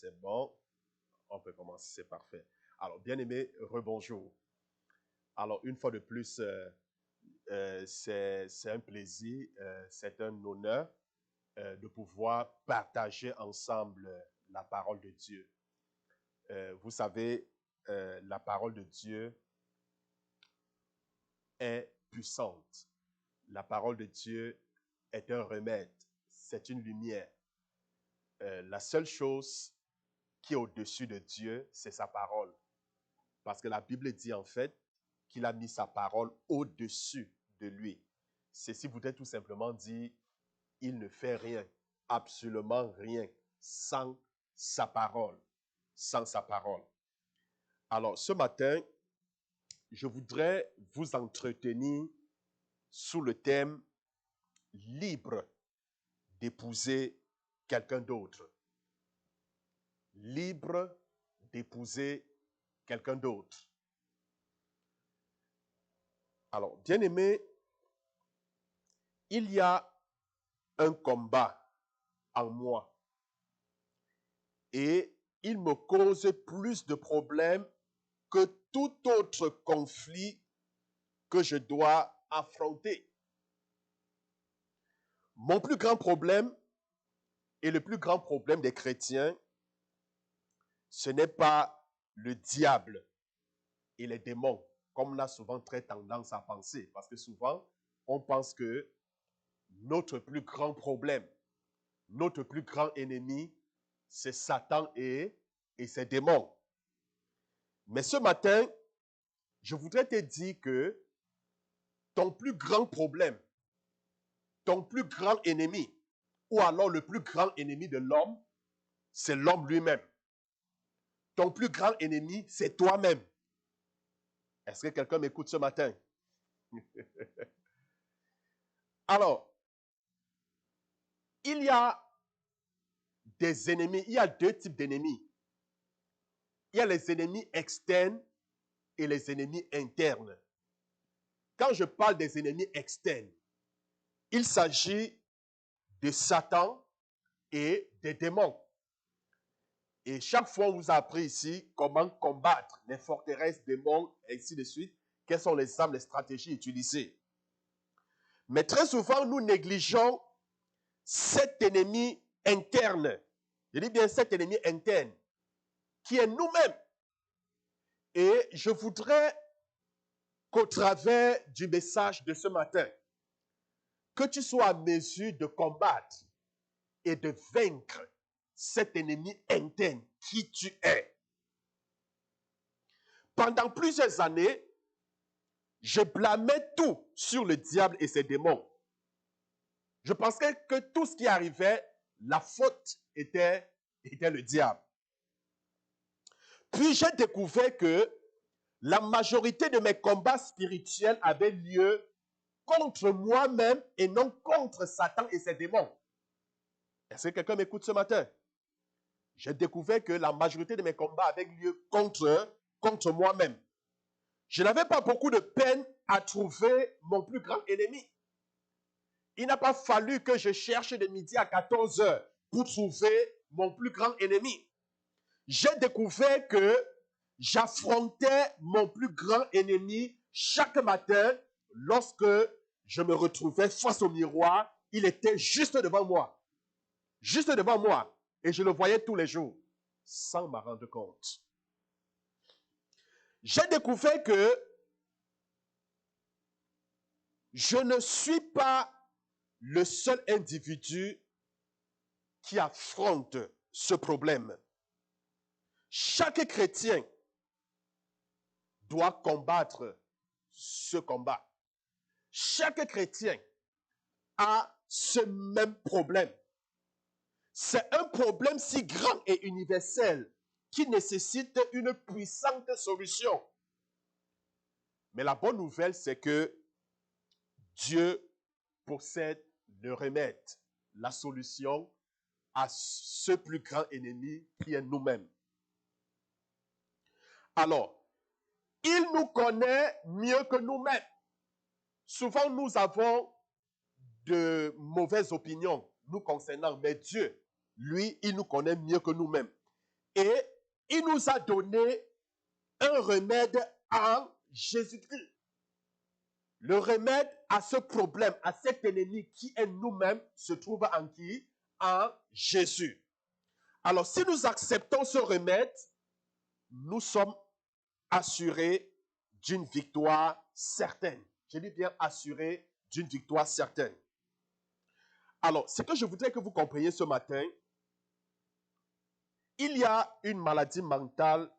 c'est bon. On peut commencer, c'est parfait. Alors, bien-aimé, rebonjour. Alors, une fois de plus, c'est un plaisir, c'est un honneur de pouvoir partager ensemble la parole de Dieu. Vous savez, la parole de Dieu est puissante. La parole de Dieu est un remède, c'est une lumière. La seule chose qui est au-dessus de Dieu, c'est sa parole. Parce que la Bible dit en fait qu'il a mis sa parole au-dessus de lui. Ceci voudrait tout simplement dire, il ne fait rien, absolument rien, sans sa parole. Sans sa parole. Alors, ce matin, je voudrais vous entretenir sous le thème « Libre d'épouser quelqu'un d'autre ». Libre d'épouser quelqu'un d'autre. Alors, bien-aimé, il y a un combat en moi et il me cause plus de problèmes que tout autre conflit que je dois affronter. Mon plus grand problème et le plus grand problème des chrétiens, ce n'est pas le diable et les démons, comme on a souvent très tendance à penser, parce que souvent, on pense que notre plus grand problème, notre plus grand ennemi, c'est Satan et ses démons. Mais ce matin, je voudrais te dire que ton plus grand problème, ton plus grand ennemi, ou alors le plus grand ennemi de l'homme, c'est l'homme lui-même. Ton plus grand ennemi, c'est toi-même. Est-ce que quelqu'un m'écoute ce matin? Alors, il y a des ennemis, il y a deux types d'ennemis. Il y a les ennemis externes et les ennemis internes. Quand je parle des ennemis externes, il s'agit de Satan et des démons. Et chaque fois, on vous a appris ici comment combattre les forteresses, démons, et ainsi de suite. Quelles sont les armes, les stratégies utilisées. Mais très souvent, nous négligeons cet ennemi interne. Je dis bien cet ennemi interne, qui est nous-mêmes. Et je voudrais qu'au travers du message de ce matin, que tu sois à mesure de combattre et de vaincre cet ennemi interne qui tu es. Pendant plusieurs années, je blâmais tout sur le diable et ses démons. Je pensais que tout ce qui arrivait, la faute était le diable. Puis j'ai découvert que la majorité de mes combats spirituels avaient lieu contre moi-même et non contre Satan et ses démons. Est-ce que quelqu'un m'écoute ce matin? J'ai découvert que la majorité de mes combats avaient lieu contre moi-même. Je n'avais pas beaucoup de peine à trouver mon plus grand ennemi. Il n'a pas fallu que je cherche de midi à 14 heures pour trouver mon plus grand ennemi. J'ai découvert que j'affrontais mon plus grand ennemi chaque matin lorsque je me retrouvais face au miroir. Il était juste devant moi. Juste devant moi. Et je le voyais tous les jours, sans m'en rendre compte. J'ai découvert que je ne suis pas le seul individu qui affronte ce problème. Chaque chrétien doit combattre ce combat. Chaque chrétien a ce même problème. C'est un problème si grand et universel qui nécessite une puissante solution. Mais la bonne nouvelle, c'est que Dieu possède le remède, la solution à ce plus grand ennemi qui est nous-mêmes. Alors, il nous connaît mieux que nous-mêmes. Souvent, nous avons de mauvaises opinions nous concernant, mais Dieu, lui, il nous connaît mieux que nous-mêmes. Et il nous a donné un remède en Jésus-Christ. Le remède à ce problème, à cet ennemi qui est nous-mêmes, se trouve en qui? En Jésus. Alors, si nous acceptons ce remède, nous sommes assurés d'une victoire certaine. Je dis bien assurés d'une victoire certaine. Alors, ce que je voudrais que vous compreniez ce matin, il y a une maladie mentale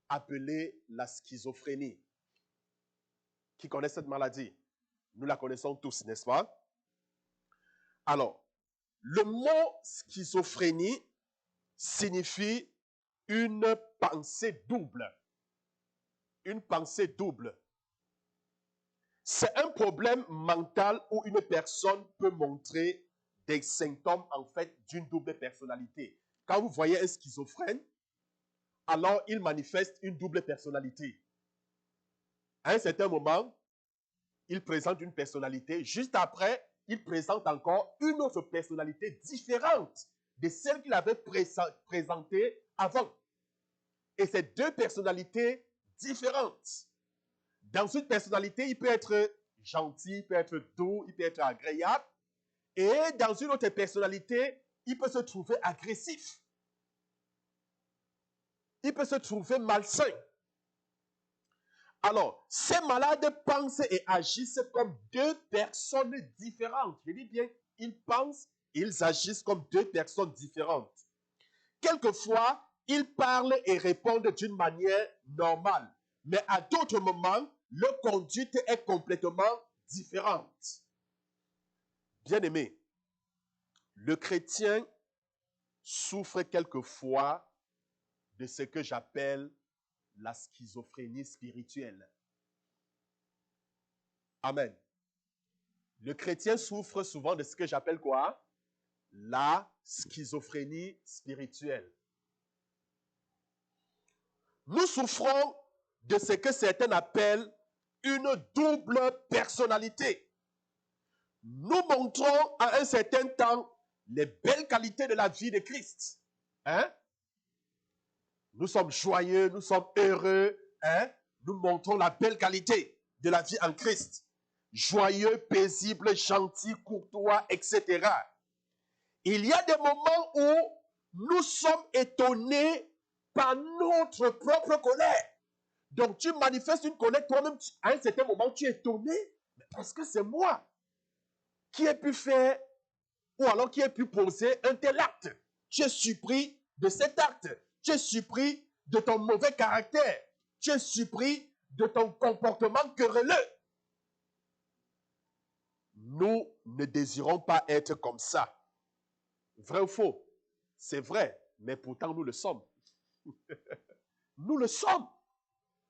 appelée la schizophrénie. Qui connaît cette maladie? Nous la connaissons tous, n'est-ce pas? Alors, le mot schizophrénie signifie une pensée double. Une pensée double. C'est un problème mental où une personne peut montrer des symptômes, en fait, d'une double personnalité. Quand vous voyez un schizophrène, alors il manifeste une double personnalité. À un certain moment, il présente une personnalité. Juste après, il présente encore une autre personnalité différente de celle qu'il avait présentée avant. Et ces deux personnalités différentes. Dans une personnalité, il peut être gentil, il peut être doux, il peut être agréable. Et dans une autre personnalité, il peut se trouver agressif. Il peut se trouver malsain. Alors, ces malades pensent et agissent comme deux personnes différentes. Je dis bien, ils pensent, ils agissent comme deux personnes différentes. Quelquefois, ils parlent et répondent d'une manière normale. Mais à d'autres moments, leur conduite est complètement différente. Bien-aimé, le chrétien souffre quelquefois de ce que j'appelle la schizophrénie spirituelle. Amen. Le chrétien souffre souvent de ce que j'appelle quoi? La schizophrénie spirituelle. Nous souffrons de ce que certains appellent une double personnalité. Nous montrons à un certain temps les belles qualités de la vie de Christ. Hein? Nous sommes joyeux, nous sommes heureux. Hein? Nous montrons la belle qualité de la vie en Christ. Joyeux, paisible, gentil, courtois, etc. Il y a des moments où nous sommes étonnés par notre propre colère. Donc tu manifestes une colère toi-même, à un certain moment tu es étonné. Mais est-ce que c'est moi qui ai pu faire ou alors qui ai pu poser un tel acte? Tu es surpris de cet acte. Tu es surpris de ton mauvais caractère. Tu es surpris de ton comportement querelleux. Nous ne désirons pas être comme ça. Vrai ou faux? C'est vrai, mais pourtant nous le sommes. Nous le sommes.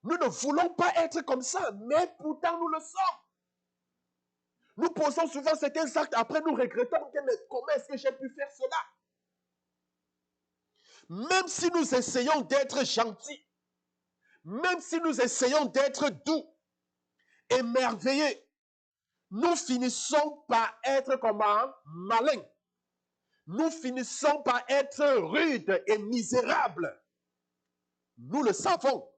Nous ne voulons pas être comme ça, mais pourtant nous le sommes. Nous posons souvent certains actes, après nous regrettons, mais comment est-ce que j'ai pu faire cela? Même si nous essayons d'être gentils, même si nous essayons d'être doux, émerveillés, nous finissons par être comment? Malins. Nous finissons par être rudes et misérables. Nous le savons.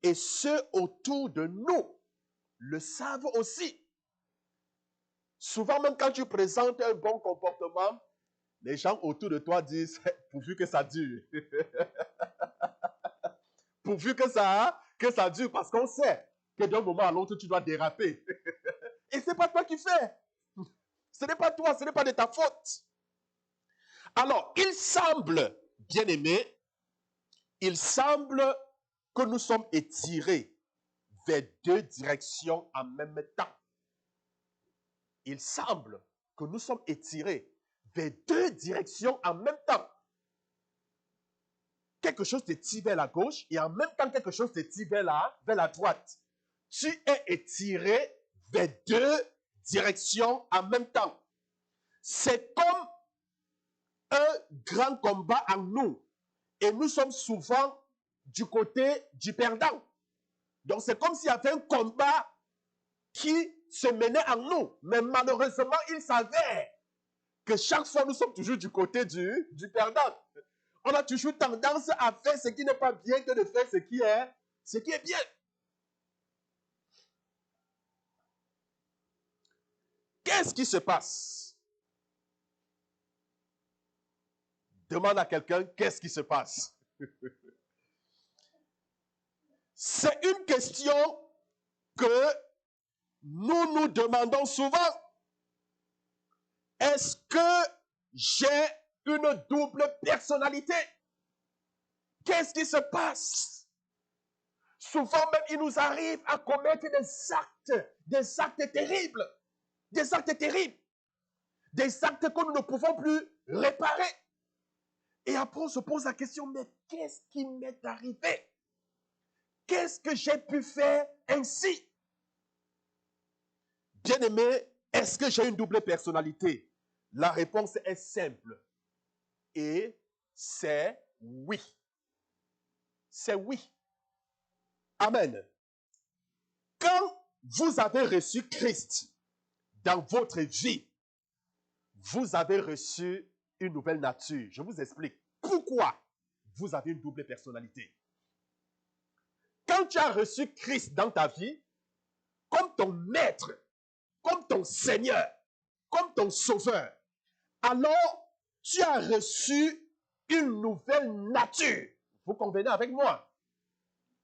Et ceux autour de nous le savent aussi. Souvent, même quand tu présentes un bon comportement, les gens autour de toi disent, pourvu que ça dure. Pourvu que ça dure, parce qu'on sait que d'un moment à l'autre, tu dois déraper. Et ce n'est pas toi qui fais. Ce n'est pas toi, ce n'est pas de ta faute. Alors, il semble, bien-aimé, il semble que nous sommes étirés vers deux directions en même temps. Il semble que nous sommes étirés vers deux directions en même temps. Quelque chose te tire vers la gauche et en même temps quelque chose te tire vers la droite. Tu es étiré vers deux directions en même temps. C'est comme un grand combat en nous. Et nous sommes souvent du côté du perdant. Donc c'est comme s'il y avait un combat qui se menait en nous. Mais malheureusement, il s'avère que chaque fois, nous sommes toujours du côté du perdant. On a toujours tendance à faire ce qui n'est pas bien que de faire ce qui est bien. Qu'est-ce qui se passe? Demande à quelqu'un, qu'est-ce qui se passe? C'est une question que nous nous demandons souvent. Est-ce que j'ai une double personnalité? Qu'est-ce qui se passe? Souvent même, il nous arrive à commettre des actes terribles, des actes terribles, des actes que nous ne pouvons plus réparer. Et après, on se pose la question, mais qu'est-ce qui m'est arrivé? Qu'est-ce que j'ai pu faire ainsi? Bien-aimé, est-ce que j'ai une double personnalité? La réponse est simple. Et c'est oui. C'est oui. Amen. Quand vous avez reçu Christ dans votre vie, vous avez reçu une nouvelle nature. Je vous explique pourquoi vous avez une double personnalité. Quand tu as reçu Christ dans ta vie, comme ton maître, comme ton Seigneur, comme ton sauveur, alors tu as reçu une nouvelle nature. Vous convenez avec moi?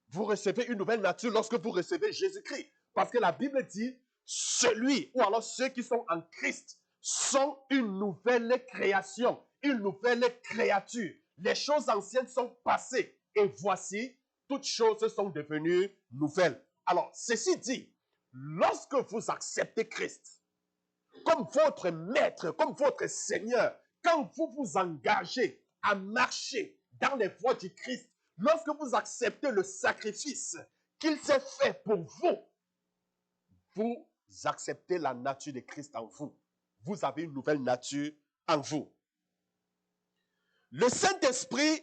Vous recevez une nouvelle nature lorsque vous recevez Jésus-Christ. Parce que la Bible dit, celui ou alors ceux qui sont en Christ sont une nouvelle création, une nouvelle créature. Les choses anciennes sont passées et voici, toutes choses sont devenues nouvelles. Alors, ceci dit, lorsque vous acceptez Christ comme votre maître, comme votre Seigneur, quand vous vous engagez à marcher dans les voies du Christ, lorsque vous acceptez le sacrifice qu'il s'est fait pour vous, vous acceptez la nature de Christ en vous. Vous avez une nouvelle nature en vous. Le Saint-Esprit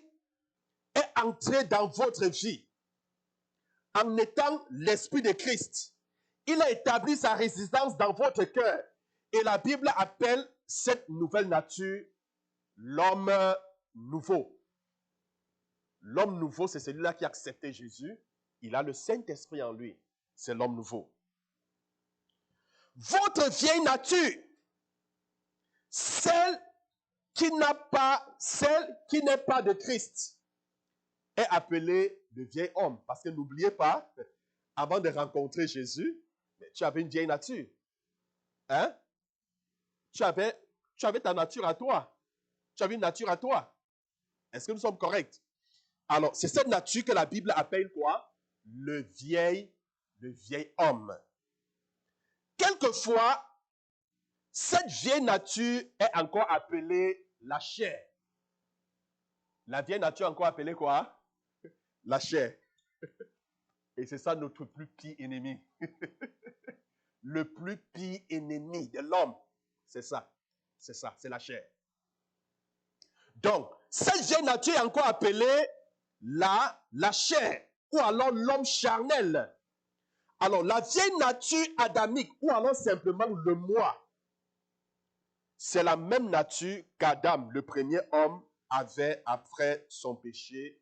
est entré dans votre vie en étant l'Esprit de Christ. Il a établi sa résidence dans votre cœur. Et la Bible appelle cette nouvelle nature l'homme nouveau. L'homme nouveau, c'est celui-là qui a accepté Jésus. Il a le Saint-Esprit en lui. C'est l'homme nouveau. Votre vieille nature, celle qui n'est pas de Christ, est appelée le vieil homme. Parce que n'oubliez pas, avant de rencontrer Jésus, tu avais une vieille nature. Hein? Tu avais ta nature à toi. Tu avais une nature à toi. Est-ce que nous sommes corrects? Alors, c'est cette nature que la Bible appelle quoi? Le vieil homme. Quelquefois, cette vieille nature est encore appelée la chair. La vieille nature est encore appelée quoi? La chair. Et c'est ça notre plus pire ennemi. Le plus pire ennemi de l'homme. C'est ça. C'est ça, c'est la chair. Donc, cette vieille nature est encore appelée la chair, ou alors l'homme charnel. Alors, la vieille nature adamique, ou alors simplement le moi, c'est la même nature qu'Adam, le premier homme, avait après son péché,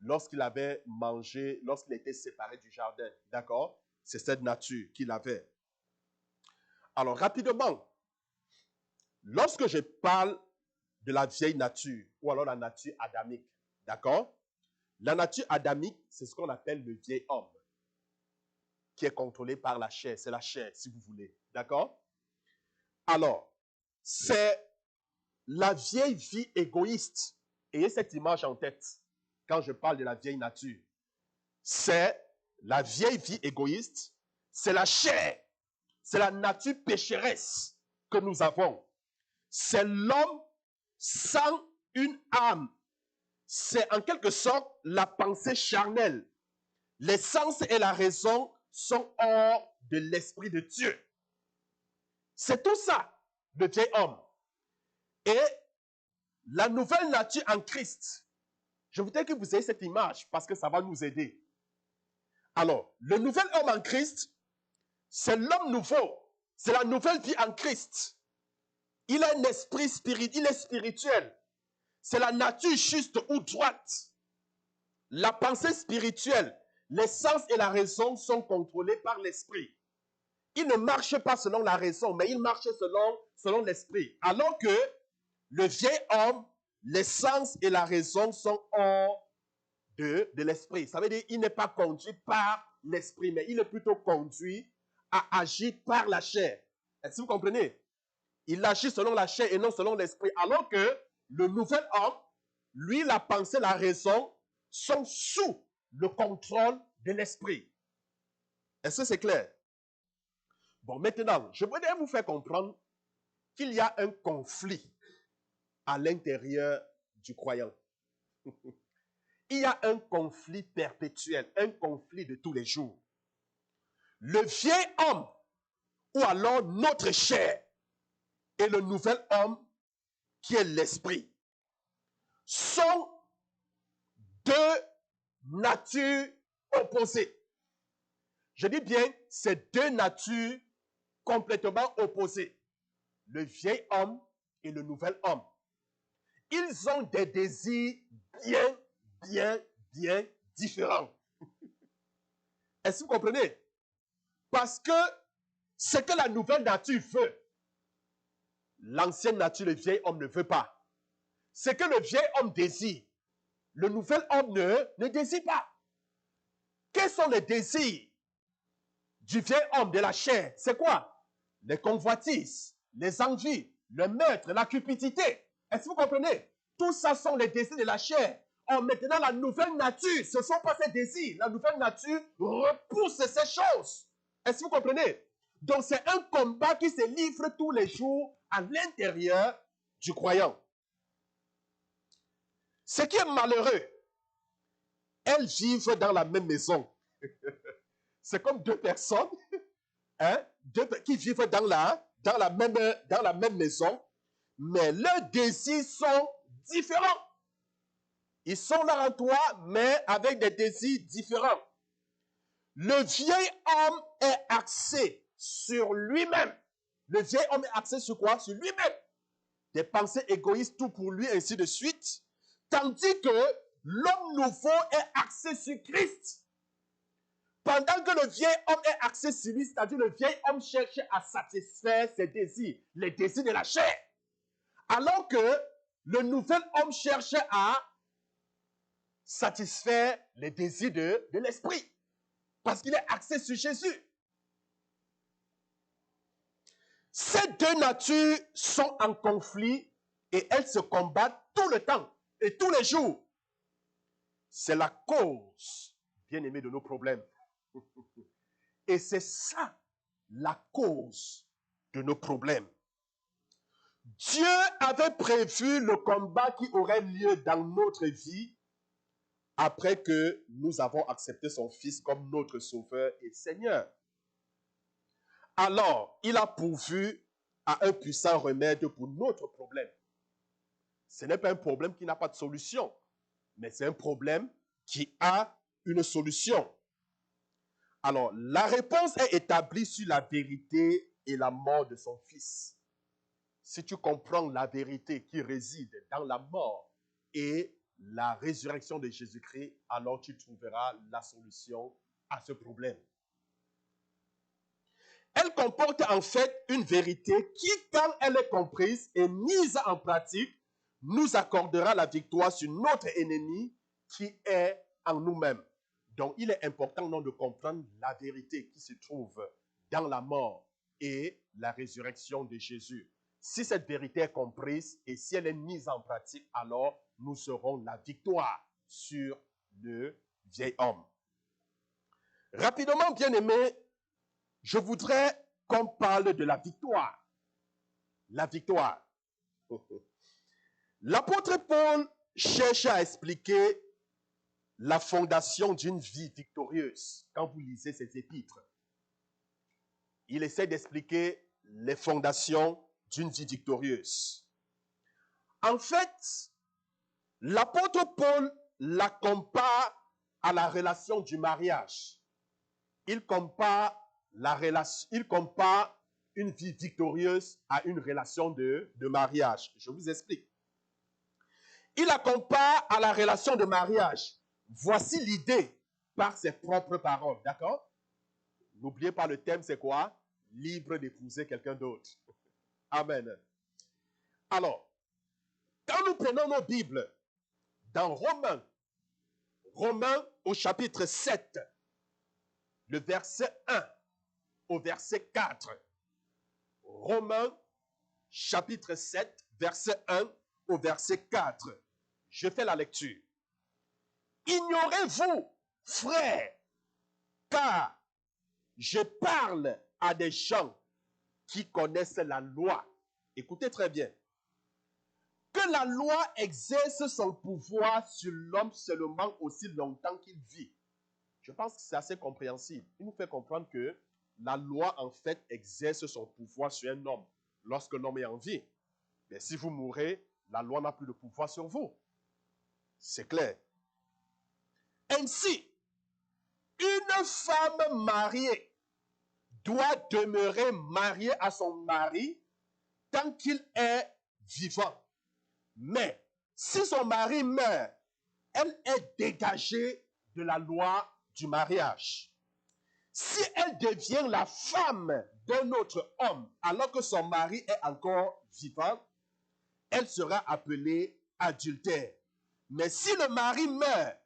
lorsqu'il avait mangé, lorsqu'il était séparé du jardin. D'accord? C'est cette nature qu'il avait. Alors, rapidement, lorsque je parle de la vieille nature, ou alors la nature adamique, d'accord? La nature adamique, c'est ce qu'on appelle le vieil homme, qui est contrôlé par la chair. C'est la chair, si vous voulez. D'accord? Alors, c'est la vieille vie égoïste. Ayez cette image en tête quand je parle de la vieille nature. C'est la vieille vie égoïste, c'est la chair, c'est la nature pécheresse que nous avons. C'est l'homme sans une âme. C'est en quelque sorte la pensée charnelle. Les sens et la raison sont hors de l'esprit de Dieu. C'est tout ça, le vieil homme. Et la nouvelle nature en Christ, je voudrais que vous ayez cette image parce que ça va nous aider. Alors, le nouvel homme en Christ, c'est l'homme nouveau. C'est la nouvelle vie en Christ. Il a un esprit spirituel. Il est spirituel. c'est la nature juste ou droite. La pensée spirituelle, les sens et la raison sont contrôlés par l'esprit. Il ne marche pas selon la raison, mais il marche selon l'esprit. Alors que le vieil homme, les sens et la raison sont hors de l'esprit. Ça veut dire qu'il n'est pas conduit par l'esprit, mais il est plutôt conduit à agir par la chair. Est-ce que vous comprenez? Il agit selon la chair et non selon l'esprit. Alors que le nouvel homme, lui, la pensée, la raison, sont sous le contrôle de l'esprit. Est-ce que c'est clair? Bon, maintenant, je voudrais vous faire comprendre qu'il y a un conflit à l'intérieur du croyant. Il y a un conflit perpétuel, un conflit de tous les jours. Le vieil homme, ou alors notre chair, et le nouvel homme, qui est l'esprit, sont deux natures opposées. Je dis bien, c'est deux natures complètement opposées. Le vieil homme et le nouvel homme. Ils ont des désirs bien différents. Est-ce que vous comprenez? Parce que ce que la nouvelle nature veut, l'ancienne nature, le vieil homme ne veut pas. Ce que le vieil homme désire, le nouvel homme ne désire pas. Quels sont les désirs du vieil homme de la chair? C'est quoi? Les convoitises, les envies, le meurtre, la cupidité. Est-ce que vous comprenez? Tout ça sont les désirs de la chair. Or, maintenant, la nouvelle nature, ce ne sont pas ces désirs. La nouvelle nature repousse ces choses. Est-ce que vous comprenez? Donc, c'est un combat qui se livre tous les jours à l'intérieur du croyant. Ce qui est malheureux, elles vivent dans la même maison. C'est comme deux personnes qui vivent dans la même maison, mais leurs désirs sont différents. Ils sont là en toi, mais avec des désirs différents. Le vieil homme est axé sur lui-même. Le vieil homme est axé sur quoi? Sur lui-même. Des pensées égoïstes, tout pour lui, ainsi de suite. Tandis que l'homme nouveau est axé sur Christ. Pendant que le vieil homme est axé sur lui, c'est-à-dire le vieil homme cherche à satisfaire ses désirs, les désirs de la chair. Alors que le nouvel homme cherche à satisfaire les désirs de l'esprit. Parce qu'il est axé sur Jésus. Ces deux natures sont en conflit et elles se combattent tout le temps et tous les jours. C'est la cause, bien aimé, de nos problèmes. Et c'est ça la cause de nos problèmes. Dieu avait prévu le combat qui aurait lieu dans notre vie après que nous avons accepté son Fils comme notre Sauveur et Seigneur. Alors, il a pourvu à un puissant remède pour notre problème. Ce n'est pas un problème qui n'a pas de solution, mais c'est un problème qui a une solution. Alors, la réponse est établie sur la vérité et la mort de son Fils. Si tu comprends la vérité qui réside dans la mort et la résurrection de Jésus-Christ, alors tu trouveras la solution à ce problème. Elle comporte en fait une vérité qui, quand elle est comprise et mise en pratique, nous accordera la victoire sur notre ennemi qui est en nous-mêmes. Donc, il est important non, de comprendre la vérité qui se trouve dans la mort et la résurrection de Jésus. Si cette vérité est comprise et si elle est mise en pratique, alors nous aurons la victoire sur le vieil homme. Rapidement, bien-aimés, je voudrais qu'on parle de la victoire. La victoire. L'apôtre Paul cherche à expliquer la fondation d'une vie victorieuse quand vous lisez ses épîtres. Il essaie d'expliquer les fondations d'une vie victorieuse. En fait, l'apôtre Paul la compare à la relation du mariage. Il compare une vie victorieuse à une relation de mariage. Je vous explique. Il la compare à la relation de mariage. Voici l'idée par ses propres paroles. D'accord? N'oubliez pas le thème, c'est quoi? Libre d'épouser quelqu'un d'autre. Amen. Alors, quand nous prenons nos Bibles, dans Romains au chapitre 7, le verset 1 au verset 4. Romains chapitre 7, verset 1 au verset 4. Je fais la lecture. Ignorez-vous, frères, car je parle à des gens qui connaissent la loi. Écoutez très bien. Que la loi exerce son pouvoir sur l'homme seulement aussi longtemps qu'il vit. Je pense que c'est assez compréhensible. Il nous fait comprendre que la loi, en fait, exerce son pouvoir sur un homme lorsque l'homme est en vie. Mais si vous mourrez, la loi n'a plus de pouvoir sur vous. C'est clair. Ainsi, une femme mariée doit demeurer mariée à son mari tant qu'il est vivant. Mais si son mari meurt, elle est dégagée de la loi du mariage. Si elle devient la femme d'un autre homme alors que son mari est encore vivant, elle sera appelée adultère. Mais si le mari meurt,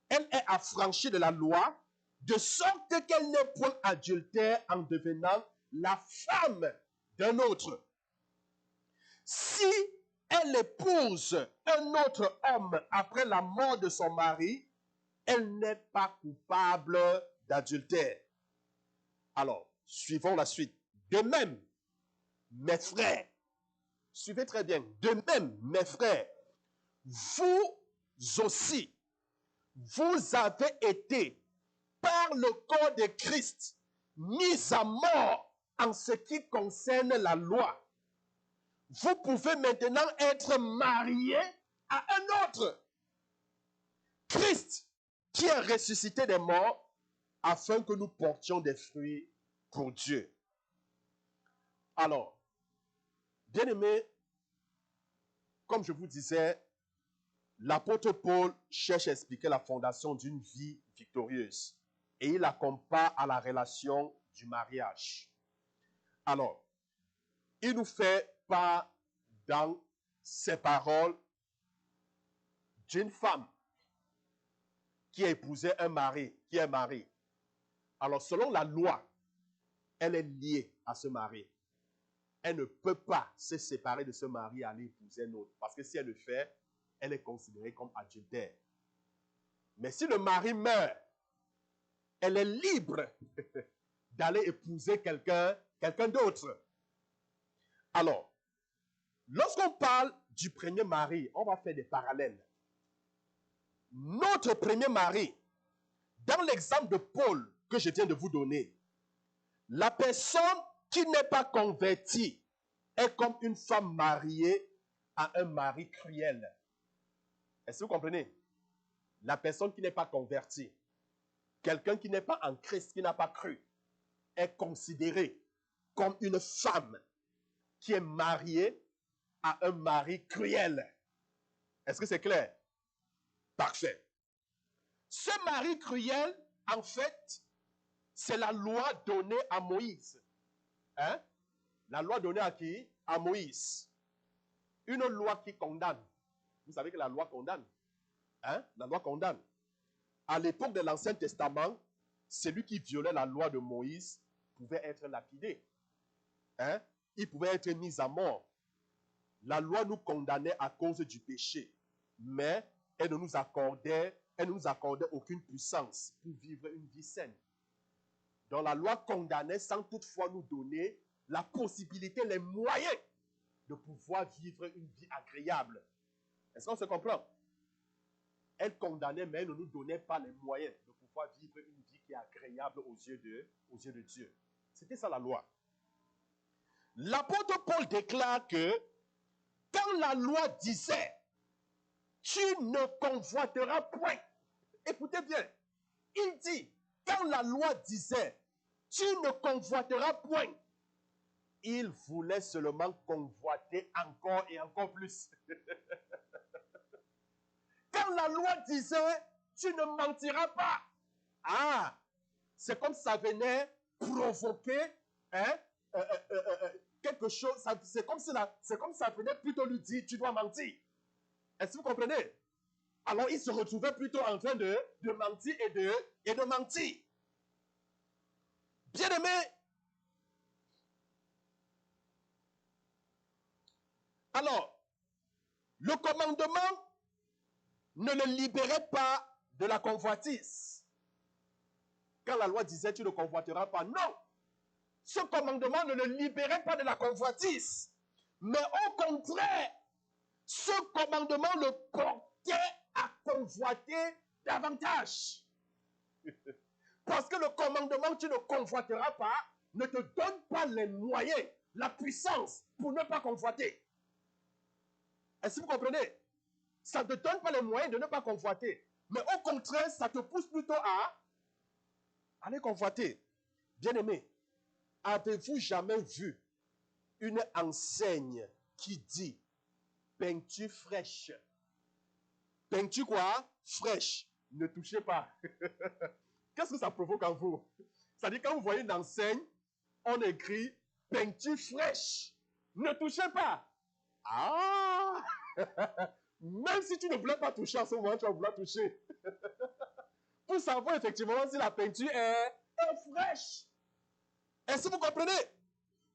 elle est affranchie de la loi, de sorte qu'elle n'est point adultère en devenant la femme d'un autre. Si elle épouse un autre homme après la mort de son mari, elle n'est pas coupable d'adultère. Alors, suivons la suite. De même, mes frères, suivez très bien, de même, mes frères, vous aussi, vous avez été, par le corps de Christ, mis à mort en ce qui concerne la loi. Vous pouvez maintenant être mariés à un autre. Christ, qui est ressuscité des morts, afin que nous portions des fruits pour Dieu. Alors, bien-aimés, comme je vous disais, l'apôtre Paul cherche à expliquer la fondation d'une vie victorieuse et il la compare à la relation du mariage. Alors, il nous fait part dans ses paroles d'une femme qui a épousé un mari, qui est marié. Alors, selon la loi, elle est liée à ce mari. Elle ne peut pas se séparer de ce mari et aller épouser un autre. Parce que si elle le fait, elle est considérée comme adultère. Mais si le mari meurt, elle est libre d'aller épouser quelqu'un d'autre. Alors, lorsqu'on parle du premier mari, on va faire des parallèles. Notre premier mari, dans l'exemple de Paul que je viens de vous donner, la personne qui n'est pas convertie est comme une femme mariée à un mari cruel. Est-ce que vous comprenez? La personne qui n'est pas convertie, quelqu'un qui n'est pas en Christ, qui n'a pas cru, est considéré comme une femme qui est mariée à un mari cruel. Est-ce que c'est clair? Parfait. Ce mari cruel, en fait, c'est la loi donnée à Moïse. Hein? La loi donnée à qui? À Moïse. Une loi qui condamne. Vous savez que la loi condamne. Hein? La loi condamne. À l'époque de l'Ancien Testament, celui qui violait la loi de Moïse pouvait être lapidé. Hein? Il pouvait être mis à mort. La loi nous condamnait à cause du péché, mais elle ne nous accordait aucune puissance pour vivre une vie saine. Donc la loi condamnait sans toutefois nous donner la possibilité, les moyens de pouvoir vivre une vie agréable. Est-ce qu'on se comprend? Elle condamnait, mais elle ne nous donnait pas les moyens de pouvoir vivre une vie qui est agréable aux yeux de Dieu. C'était ça la loi. L'apôtre Paul déclare que quand la loi disait « Tu ne convoiteras point », écoutez bien, il dit quand la loi disait « Tu ne convoiteras point », il voulait seulement convoiter encore et encore plus. quand la loi disait, tu ne mentiras pas, ah, c'est comme ça venait provoquer hein, quelque chose, c'est comme ça venait plutôt lui dire, tu dois mentir. Est-ce que vous comprenez? Alors il se retrouvait plutôt en train de mentir et de mentir. Bien aimé, alors, le commandement ne le libérait pas de la convoitise. Quand la loi disait, tu ne convoiteras pas, non. Ce commandement ne le libérait pas de la convoitise. Mais au contraire, ce commandement le portait à convoiter davantage. Parce que le commandement, tu ne convoiteras pas, ne te donne pas les moyens, la puissance pour ne pas convoiter. Est-ce que vous comprenez? Ça ne te donne pas les moyens de ne pas convoiter. Mais au contraire, ça te pousse plutôt à aller convoiter. Bien-aimé, avez-vous jamais vu une enseigne qui dit peinture fraîche? Peinture quoi? Fraîche. Ne touchez pas. Qu'est-ce que ça provoque en vous? C'est-à-dire quand vous voyez une enseigne, on écrit peinture fraîche. Ne touchez pas. Ah! Même si tu ne voulais pas toucher en ce moment, tu vas vouloir toucher. Pour savoir effectivement si la peinture est fraîche. Est-ce que vous comprenez?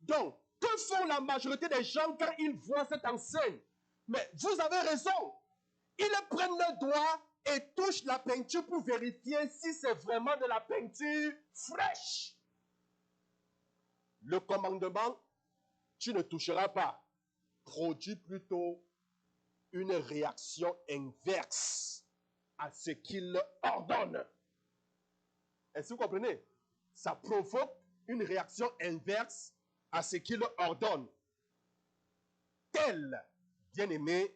Donc, que font la majorité des gens quand ils voient cette enseigne? Mais vous avez raison. Ils prennent le doigt et touchent la peinture pour vérifier si c'est vraiment de la peinture fraîche. Le commandement, tu ne toucheras pas, produit plutôt une réaction inverse à ce qu'il ordonne. Est-ce que vous comprenez? Ça provoque une réaction inverse à ce qu'il ordonne. Telle, bien-aimé,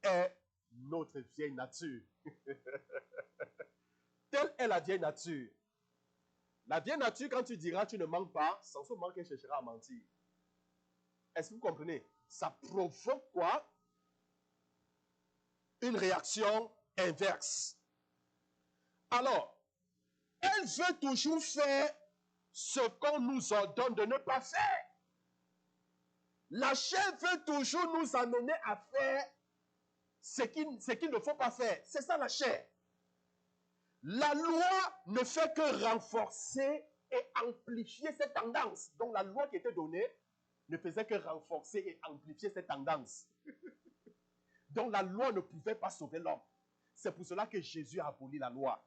est notre vieille nature. Telle est la vieille nature. La vieille nature, quand tu diras tu ne mens pas, sans ce manque, elle cherchera à mentir. Est-ce que vous comprenez? Ça provoque quoi? Une réaction inverse. Alors, elle veut toujours faire ce qu'on nous ordonne de ne pas faire. La chair veut toujours nous amener à faire ce qu'il ne faut pas faire. C'est ça la chair. La loi ne fait que renforcer et amplifier cette tendance. Donc la loi qui était donnée ne faisait que renforcer et amplifier cette tendance. Donc la loi ne pouvait pas sauver l'homme. C'est pour cela que Jésus a aboli la loi.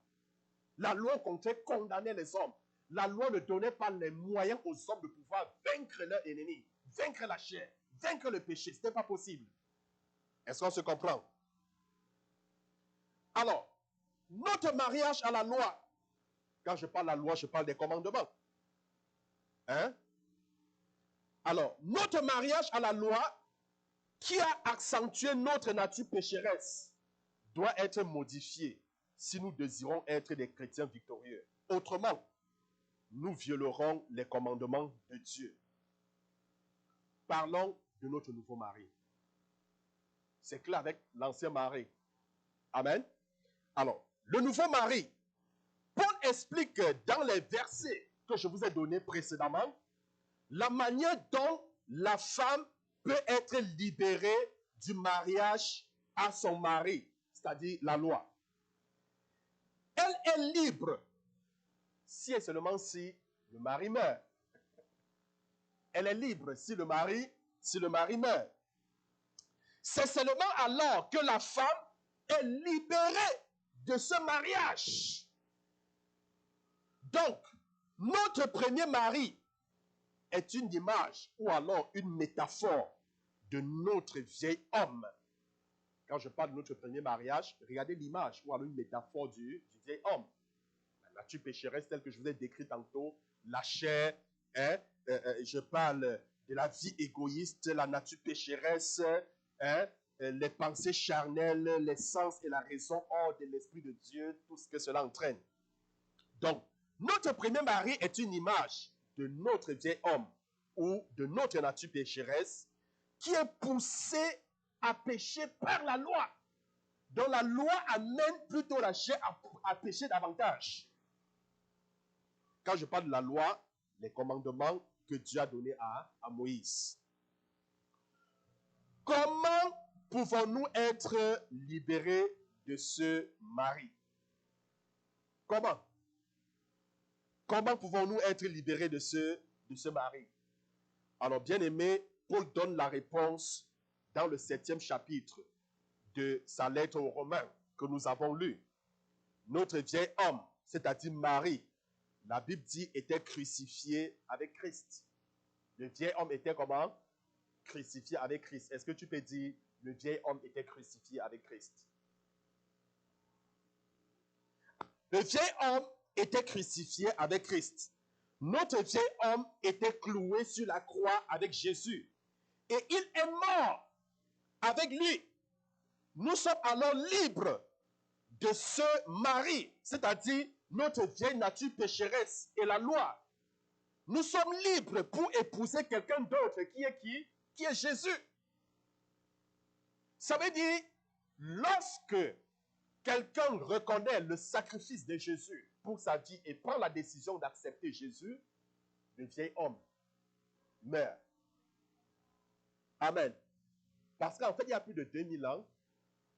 La loi comptait condamner les hommes. La loi ne donnait pas les moyens aux hommes de pouvoir vaincre leur ennemi, vaincre la chair, vaincre le péché. Ce n'était pas possible. Est-ce qu'on se comprend? Alors, notre mariage à la loi, quand je parle de la loi, je parle des commandements. Hein? Alors, notre mariage à la loi, qui a accentué notre nature pécheresse, doit être modifié si nous désirons être des chrétiens victorieux. Autrement, nous violerons les commandements de Dieu. Parlons de notre nouveau mari. C'est clair avec l'ancien mari. Amen. Alors, le nouveau mari, Paul explique dans les versets que je vous ai donnés précédemment, la manière dont la femme peut être libérée du mariage à son mari, c'est-à-dire la loi. Elle est libre si et seulement si le mari meurt. Elle est libre si le mari meurt. C'est seulement alors que la femme est libérée de ce mariage. Donc, notre premier mari est une image ou alors une métaphore de notre vieil homme. Quand je parle de notre premier mariage, regardez l'image ou alors une métaphore du vieil homme. La nature pécheresse telle que je vous ai décrite tantôt, la chair, hein, je parle de la vie égoïste, la nature pécheresse, hein, les pensées charnelles, les sens et la raison hors de l'Esprit de Dieu, tout ce que cela entraîne. Donc, notre premier mari est une image de notre vieil homme ou de notre nature pécheresse qui est poussé à pécher par la loi. Donc la loi amène plutôt la chair à pécher davantage. Quand je parle de la loi, les commandements que Dieu a donnés à Moïse. Comment pouvons-nous être libérés de ce mari? Comment? Comment pouvons-nous être libérés de ce mari? Alors, bien aimé, Paul donne la réponse dans le 7e chapitre de sa lettre aux Romains que nous avons lu. Notre vieil homme, c'est-à-dire Marie, la Bible dit, était crucifié avec Christ. Le vieil homme était comment? Crucifié avec Christ. Est-ce que tu peux dire, le vieil homme était crucifié avec Christ? Le vieil homme était crucifié avec Christ. Notre vieil homme était cloué sur la croix avec Jésus. Et il est mort avec lui. Nous sommes alors libres de ce mari, c'est-à-dire notre vieille nature pécheresse et la loi. Nous sommes libres pour épouser quelqu'un d'autre qui est qui? Qui est Jésus. Ça veut dire, lorsque quelqu'un reconnaît le sacrifice de Jésus pour sa vie et prend la décision d'accepter Jésus, le vieil homme meurt. Amen. Parce qu'en fait, il y a plus de 2000 ans,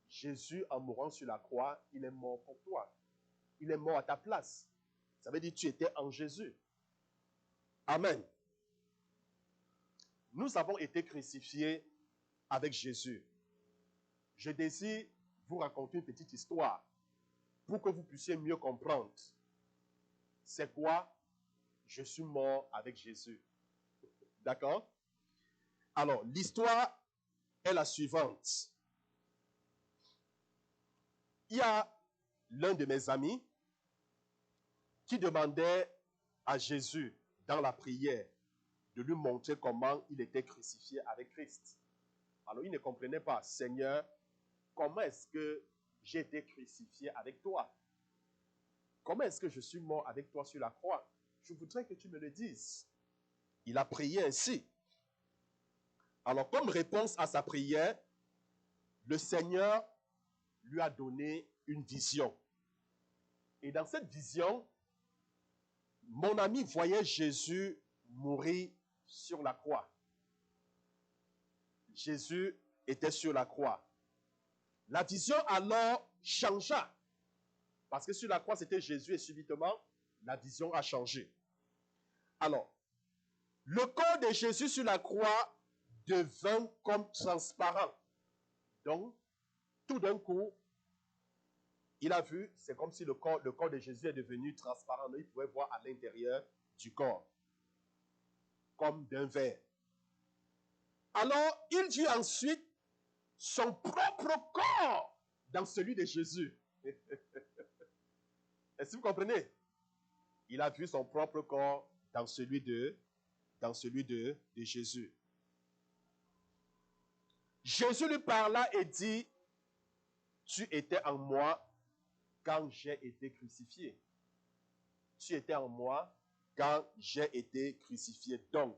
Jésus, en mourant sur la croix, il est mort pour toi. Il est mort à ta place. Ça veut dire que tu étais en Jésus. Amen. Nous avons été crucifiés avec Jésus. Je désire vous raconter une petite histoire pour que vous puissiez mieux comprendre. C'est quoi? Je suis mort avec Jésus. D'accord? Alors, l'histoire est la suivante. Il y a l'un de mes amis qui demandait à Jésus, dans la prière, de lui montrer comment il était crucifié avec Christ. Alors, il ne comprenait pas, Seigneur, comment est-ce que j'ai été crucifié avec toi? Comment est-ce que je suis mort avec toi sur la croix? Je voudrais que tu me le dises. Il a prié ainsi. Alors, comme réponse à sa prière, le Seigneur lui a donné une vision. Et dans cette vision, mon ami voyait Jésus mourir sur la croix. Jésus était sur la croix. La vision alors changea. Parce que sur la croix, c'était Jésus et subitement, la vision a changé. Alors, le corps de Jésus sur la croix devint comme transparent. Donc, tout d'un coup, il a vu, c'est comme si le corps de Jésus est devenu transparent. Donc, il pouvait voir à l'intérieur du corps, comme d'un verre. Alors, il vit ensuite son propre corps dans celui de Jésus. Est-ce que vous comprenez? Il a vu son propre corps dans celui de Jésus. Jésus lui parla et dit, tu étais en moi quand j'ai été crucifié. Tu étais en moi quand j'ai été crucifié. Donc,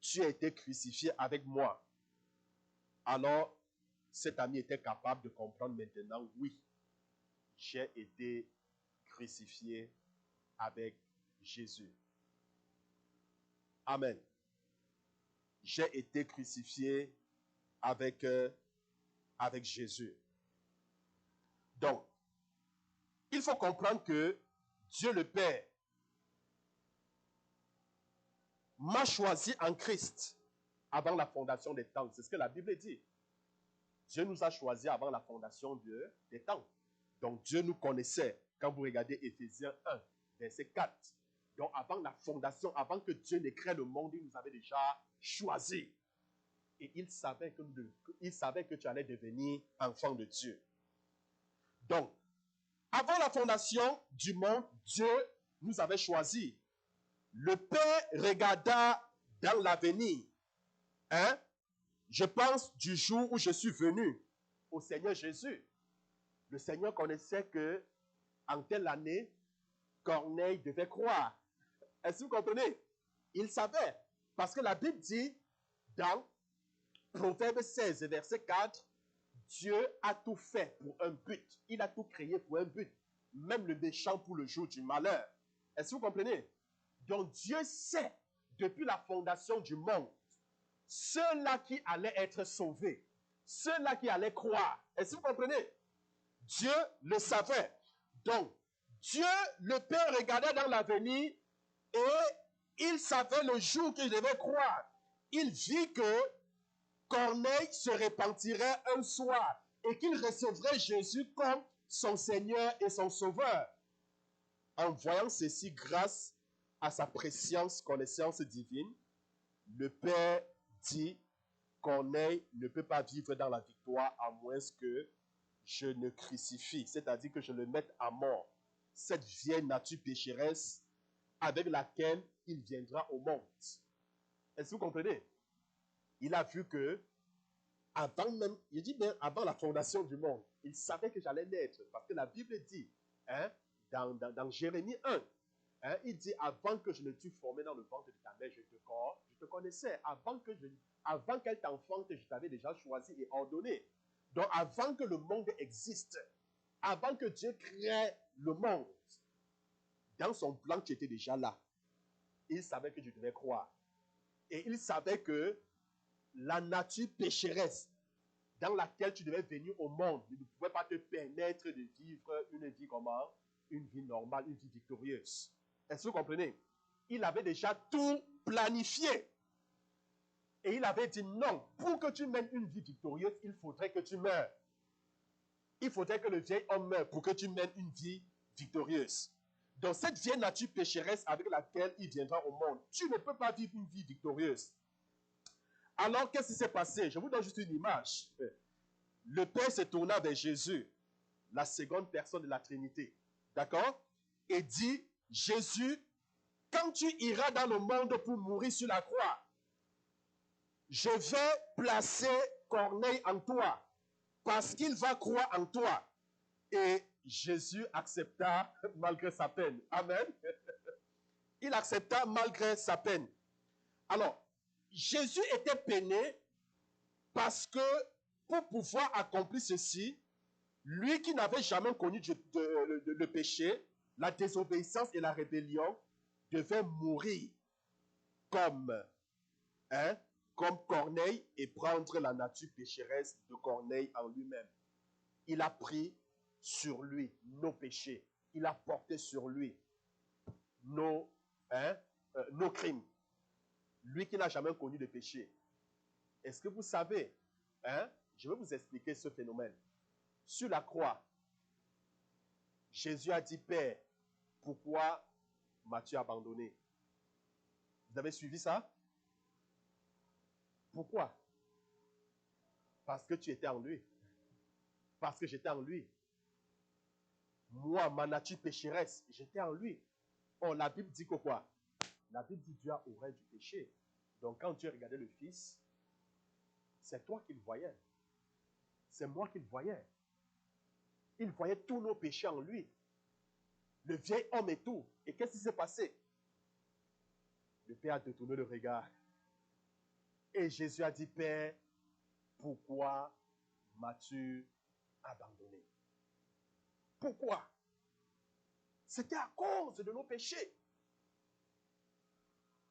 tu as été crucifié avec moi. Alors, cet ami était capable de comprendre maintenant, oui, j'ai été crucifié avec Jésus. Amen. J'ai été crucifié avec Jésus. Donc, il faut comprendre que Dieu le Père m'a choisi en Christ avant la fondation des temps. C'est ce que la Bible dit. Dieu nous a choisis avant la fondation des temps. Donc, Dieu nous connaissait. Quand vous regardez Éphésiens 1, verset 4. Donc, avant la fondation, avant que Dieu ne crée le monde, il nous avait déjà choisis. Et il savait que tu allais devenir enfant de Dieu. Donc, avant la fondation du monde, Dieu nous avait choisis. Le Père regarda dans l'avenir. Hein? Je pense du jour où je suis venu au Seigneur Jésus. Le Seigneur connaissait que en telle année, Corneille devait croire. Est-ce que vous comprenez? Il savait. Parce que la Bible dit dans Proverbe 16, verset 4, Dieu a tout fait pour un but. Il a tout créé pour un but. Même le méchant pour le jour du malheur. Est-ce que vous comprenez? Donc Dieu sait, depuis la fondation du monde, ceux-là qui allaient être sauvés, ceux-là qui allaient croire. Est-ce que vous comprenez? Dieu le savait. Donc, Dieu, le Père, regardait dans l'avenir et il savait le jour qu'il devait croire. Il vit que Corneille se repentirait un soir et qu'il recevrait Jésus comme son Seigneur et son Sauveur. En voyant ceci, grâce à sa préscience, connaissance divine, le Père dit, Corneille ne peut pas vivre dans la victoire à moins que je ne crucifie, c'est-à-dire que je le mette à mort, cette vieille nature pécheresse avec laquelle il viendra au monde. Est-ce que vous comprenez? Il a vu que, avant même, il dit bien avant la fondation du monde, il savait que j'allais naître, parce que la Bible dit, hein, dans Jérémie 1, hein, il dit, avant que je ne t'eus formé dans le ventre de ta mère, je te connaissais. Avant qu'elle t'enfante, je t'avais déjà choisi et ordonné. Donc, avant que le monde existe, avant que Dieu crée le monde, dans son plan, tu étais déjà là. Il savait que je devais croire. Et il savait que la nature pécheresse dans laquelle tu devais venir au monde ne pouvait pas te permettre de vivre une vie comment? Une vie normale, une vie victorieuse. Est-ce que vous comprenez? Il avait déjà tout planifié. Et il avait dit non, pour que tu mènes une vie victorieuse, il faudrait que tu meurs. Il faudrait que le vieil homme meure pour que tu mènes une vie victorieuse. Donc cette vieille nature pécheresse avec laquelle il viendra au monde, tu ne peux pas vivre une vie victorieuse. Alors qu'est-ce qui s'est passé? Je vous donne juste une image. Le Père se tourna vers Jésus, la seconde personne de la Trinité. D'accord? Et dit, Jésus, quand tu iras dans le monde pour mourir sur la croix, je vais placer Corneille en toi, parce qu'il va croire en toi. Et Jésus accepta malgré sa peine. Amen. Il accepta malgré sa peine. Alors, Jésus était peiné parce que pour pouvoir accomplir ceci, lui qui n'avait jamais connu le péché, la désobéissance et la rébellion, devait mourir comme, hein, comme Corneille et prendre la nature pécheresse de Corneille en lui-même. Il a pris sur lui nos péchés. Il a porté sur lui nos crimes. Lui qui n'a jamais connu de péché. Est-ce que vous savez, hein, je vais vous expliquer ce phénomène. Sur la croix, Jésus a dit, Père, pourquoi m'as-tu abandonné? Vous avez suivi ça? Pourquoi? Parce que tu étais en lui. Parce que j'étais en lui. Moi, ma nature pécheresse, j'étais en lui. Oh, la Bible dit que quoi? La Bible dit Dieu a horreur du péché. Donc quand Dieu regardait le Fils, c'est toi qu'il voyait. C'est moi qu'il voyait. Il voyait tous nos péchés en lui. Le vieil homme et tout. Et qu'est-ce qui s'est passé? Le Père a détourné le regard. Et Jésus a dit, Père, pourquoi m'as-tu abandonné? Pourquoi? C'était à cause de nos péchés.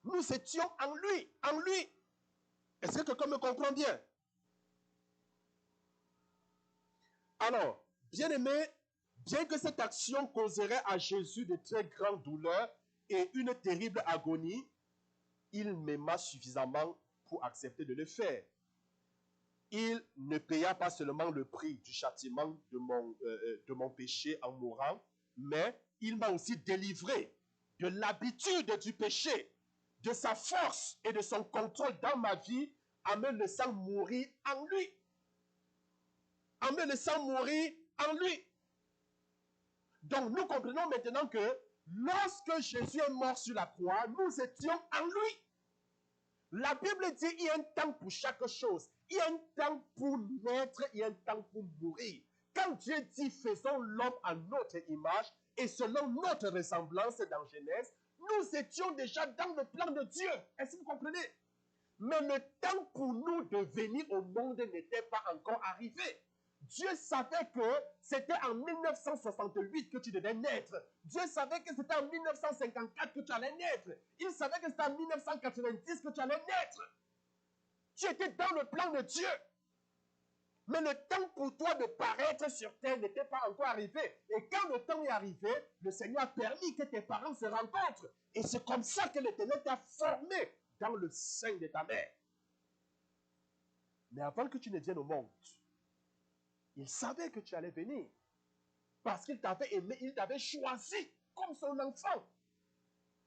Nous étions en lui, en lui. Est-ce que quelqu'un me comprend bien? Alors, bien-aimé, bien que cette action causerait à Jésus de très grandes douleurs et une terrible agonie, il m'aima suffisamment pour accepter de le faire. Il ne paya pas seulement le prix du châtiment de mon péché en mourant, mais il m'a aussi délivré de l'habitude du péché, de sa force et de son contrôle dans ma vie en me laissant mourir en lui. En me laissant mourir en lui. Donc nous comprenons maintenant que lorsque Jésus est mort sur la croix, nous étions en lui. La Bible dit il y a un temps pour chaque chose. Il y a un temps pour naître, il y a un temps pour mourir. Quand Dieu dit faisons l'homme à notre image et selon notre ressemblance dans Genèse, nous étions déjà dans le plan de Dieu. Est-ce que vous comprenez? Mais le temps pour nous de venir au monde n'était pas encore arrivé. Dieu savait que c'était en 1968 que tu devais naître. Dieu savait que c'était en 1954 que tu allais naître. Il savait que c'était en 1990 que tu allais naître. Tu étais dans le plan de Dieu. Mais le temps pour toi de paraître sur terre n'était pas encore arrivé. Et quand le temps est arrivé, le Seigneur a permis que tes parents se rencontrent. Et c'est comme ça que l'Éternel t'a formé dans le sein de ta mère. Mais avant que tu ne viennes au monde, il savait que tu allais venir. Parce qu'il t'avait aimé, il t'avait choisi comme son enfant.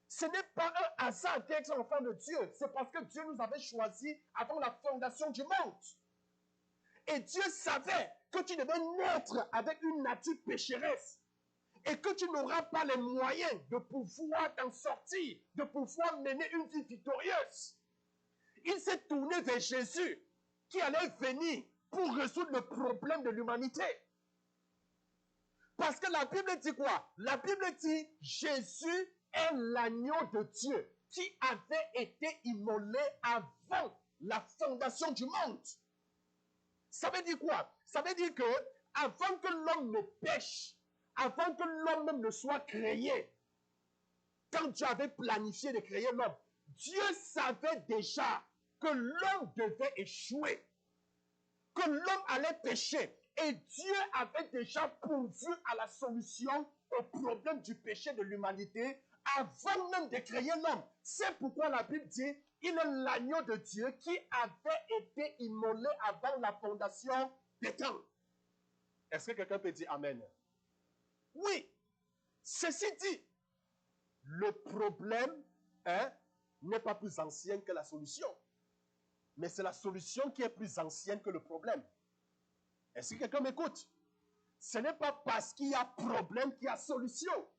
Ce n'est pas un hasard d'être enfant de Dieu. C'est parce que Dieu nous avait choisis avant la fondation du monde. Et Dieu savait que tu devais naître avec une nature pécheresse. Et que tu n'auras pas les moyens de pouvoir t'en sortir, de pouvoir mener une vie victorieuse. Il s'est tourné vers Jésus qui allait venir pour résoudre le problème de l'humanité. Parce que la Bible dit quoi? La Bible dit Jésus est l'agneau de Dieu qui avait été immolé avant la fondation du monde. Ça veut dire quoi? Ça veut dire que avant que l'homme ne pêche, avant que l'homme même ne soit créé, quand Dieu avait planifié de créer l'homme, Dieu savait déjà que l'homme devait échouer, que l'homme allait pécher. Et Dieu avait déjà pourvu à la solution au problème du péché de l'humanité avant même de créer l'homme. C'est pourquoi la Bible dit, il est l'agneau de Dieu qui avait été immolé avant la fondation des temps. Est-ce que quelqu'un peut dire Amen? Oui. Ceci dit, le problème n'est pas plus ancien que la solution. Mais c'est la solution qui est plus ancienne que le problème. Est-ce que quelqu'un m'écoute? Ce n'est pas parce qu'il y a problème qu'il y a solution.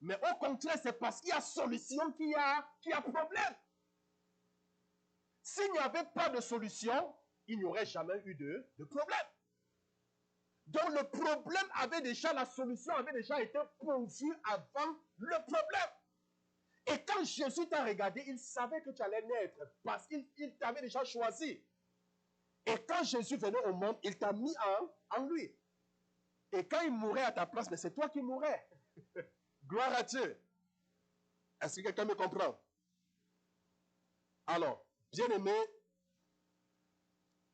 Mais au contraire, c'est parce qu'il y a solution qu'il y a problème. S'il n'y avait pas de solution, il n'y aurait jamais eu de problème. Donc le problème avait déjà, la solution avait déjà été pourvue avant le problème. Et quand Jésus t'a regardé, il savait que tu allais naître parce qu'il t'avait déjà choisi. Et quand Jésus venait au monde, il t'a mis en lui. Et quand il mourait à ta place, mais c'est toi qui mourais. Gloire à Dieu. Est-ce que quelqu'un me comprend? Alors, bien-aimé,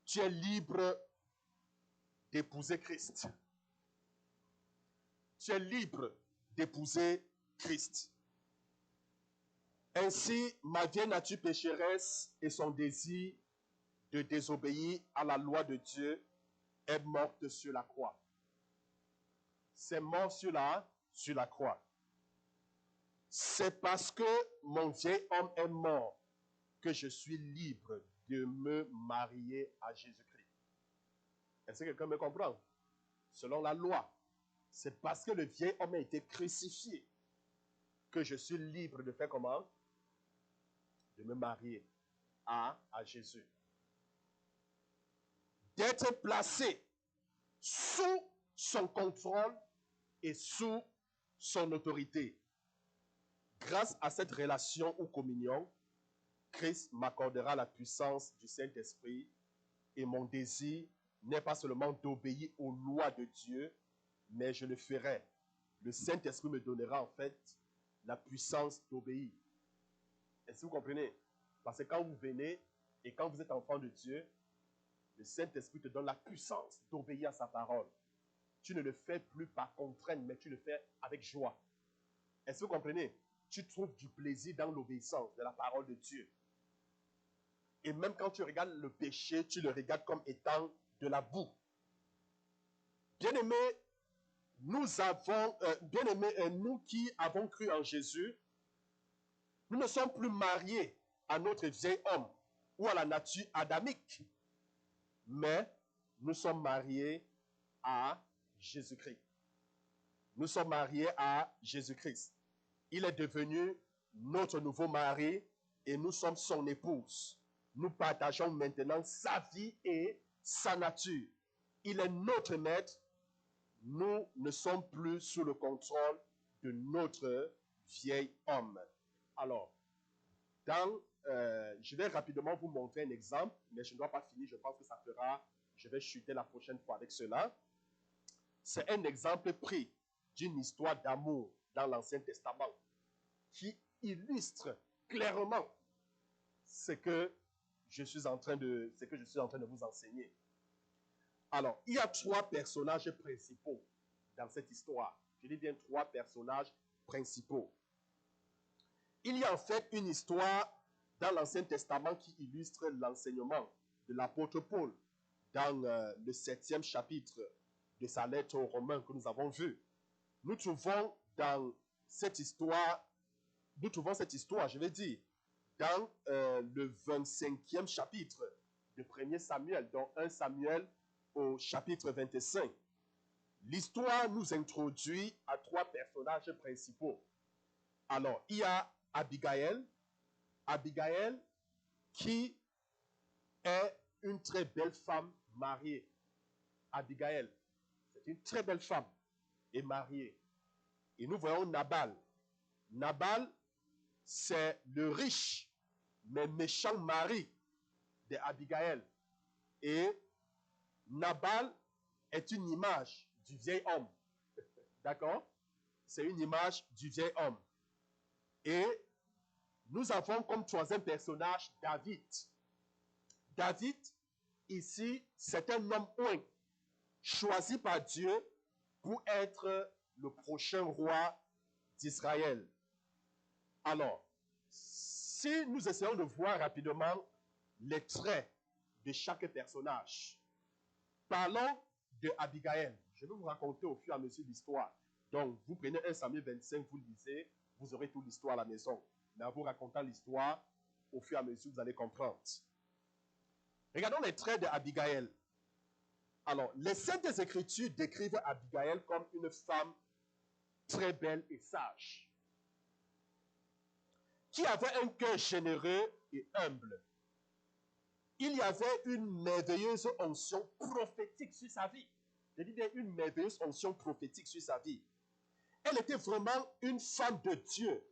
tu es libre d'épouser Christ. Tu es libre d'épouser Christ. Ainsi, ma vieille nature pécheresse et son désir de désobéir à la loi de Dieu est morte sur la croix. C'est mort sur la croix. C'est parce que mon vieil homme est mort que je suis libre de me marier à Jésus-Christ. Est-ce que quelqu'un me comprend? Selon la loi, c'est parce que le vieil homme a été crucifié que je suis libre de faire comment? De me marier à Jésus. D'être placé sous son contrôle et sous son autorité. Grâce à cette relation ou communion, Christ m'accordera la puissance du Saint-Esprit et mon désir n'est pas seulement d'obéir aux lois de Dieu, mais je le ferai. Le Saint-Esprit me donnera en fait la puissance d'obéir. Est-ce que vous comprenez? Parce que quand vous venez et quand vous êtes enfant de Dieu, le Saint-Esprit te donne la puissance d'obéir à sa parole. Tu ne le fais plus par contrainte, mais tu le fais avec joie. Est-ce que vous comprenez? Tu trouves du plaisir dans l'obéissance de la parole de Dieu. Et même quand tu regardes le péché, tu le regardes comme étant de la boue. Bien-aimés, nous qui avons cru en Jésus, nous ne sommes plus mariés à notre vieil homme ou à la nature adamique, mais nous sommes mariés à Jésus-Christ. Nous sommes mariés à Jésus-Christ. Il est devenu notre nouveau mari et nous sommes son épouse. Nous partageons maintenant sa vie et sa nature. Il est notre maître. Nous ne sommes plus sous le contrôle de notre vieil homme. Alors, je vais rapidement vous montrer un exemple, mais je ne dois pas finir. Je pense que ça fera Je vais chuter la prochaine fois avec cela. C'est un exemple pris d'une histoire d'amour dans l'Ancien Testament qui illustre clairement ce que je suis en train de vous enseigner. Alors, il y a trois personnages principaux dans cette histoire. Je dis bien trois personnages principaux. Il y a en fait une histoire dans l'Ancien Testament qui illustre l'enseignement de l'apôtre Paul dans le 7e chapitre de sa lettre aux Romains que nous avons vu. Nous trouvons cette histoire, je vais dire, dans le 25e chapitre de 1er Samuel, donc 1 Samuel au chapitre 25. L'histoire nous introduit à trois personnages principaux. Alors, il y a Abigail qui est une très belle femme mariée. Abigail, c'est une très belle femme et mariée. Et nous voyons Nabal. Nabal, c'est le riche mais méchant mari d'Abigail. Et Nabal est une image du vieil homme. D'accord? C'est une image du vieil homme. Et nous avons comme troisième personnage David. David, ici, c'est un homme oint, choisi par Dieu pour être le prochain roi d'Israël. Alors, si nous essayons de voir rapidement les traits de chaque personnage, parlons de Abigail. Je vais vous raconter au fur et à mesure l'histoire. Donc, vous prenez 1 Samuel 25, vous le lisez, vous aurez toute l'histoire à la maison. Mais en vous racontant l'histoire, au fur et à mesure, vous allez comprendre. Regardons les traits d'Abigail. Alors, les Saintes Écritures décrivent Abigail comme une femme très belle et sage, qui avait un cœur généreux et humble. Il y avait une merveilleuse onction prophétique sur sa vie. Je dis bien une merveilleuse onction prophétique sur sa vie. Elle était vraiment une femme de Dieu,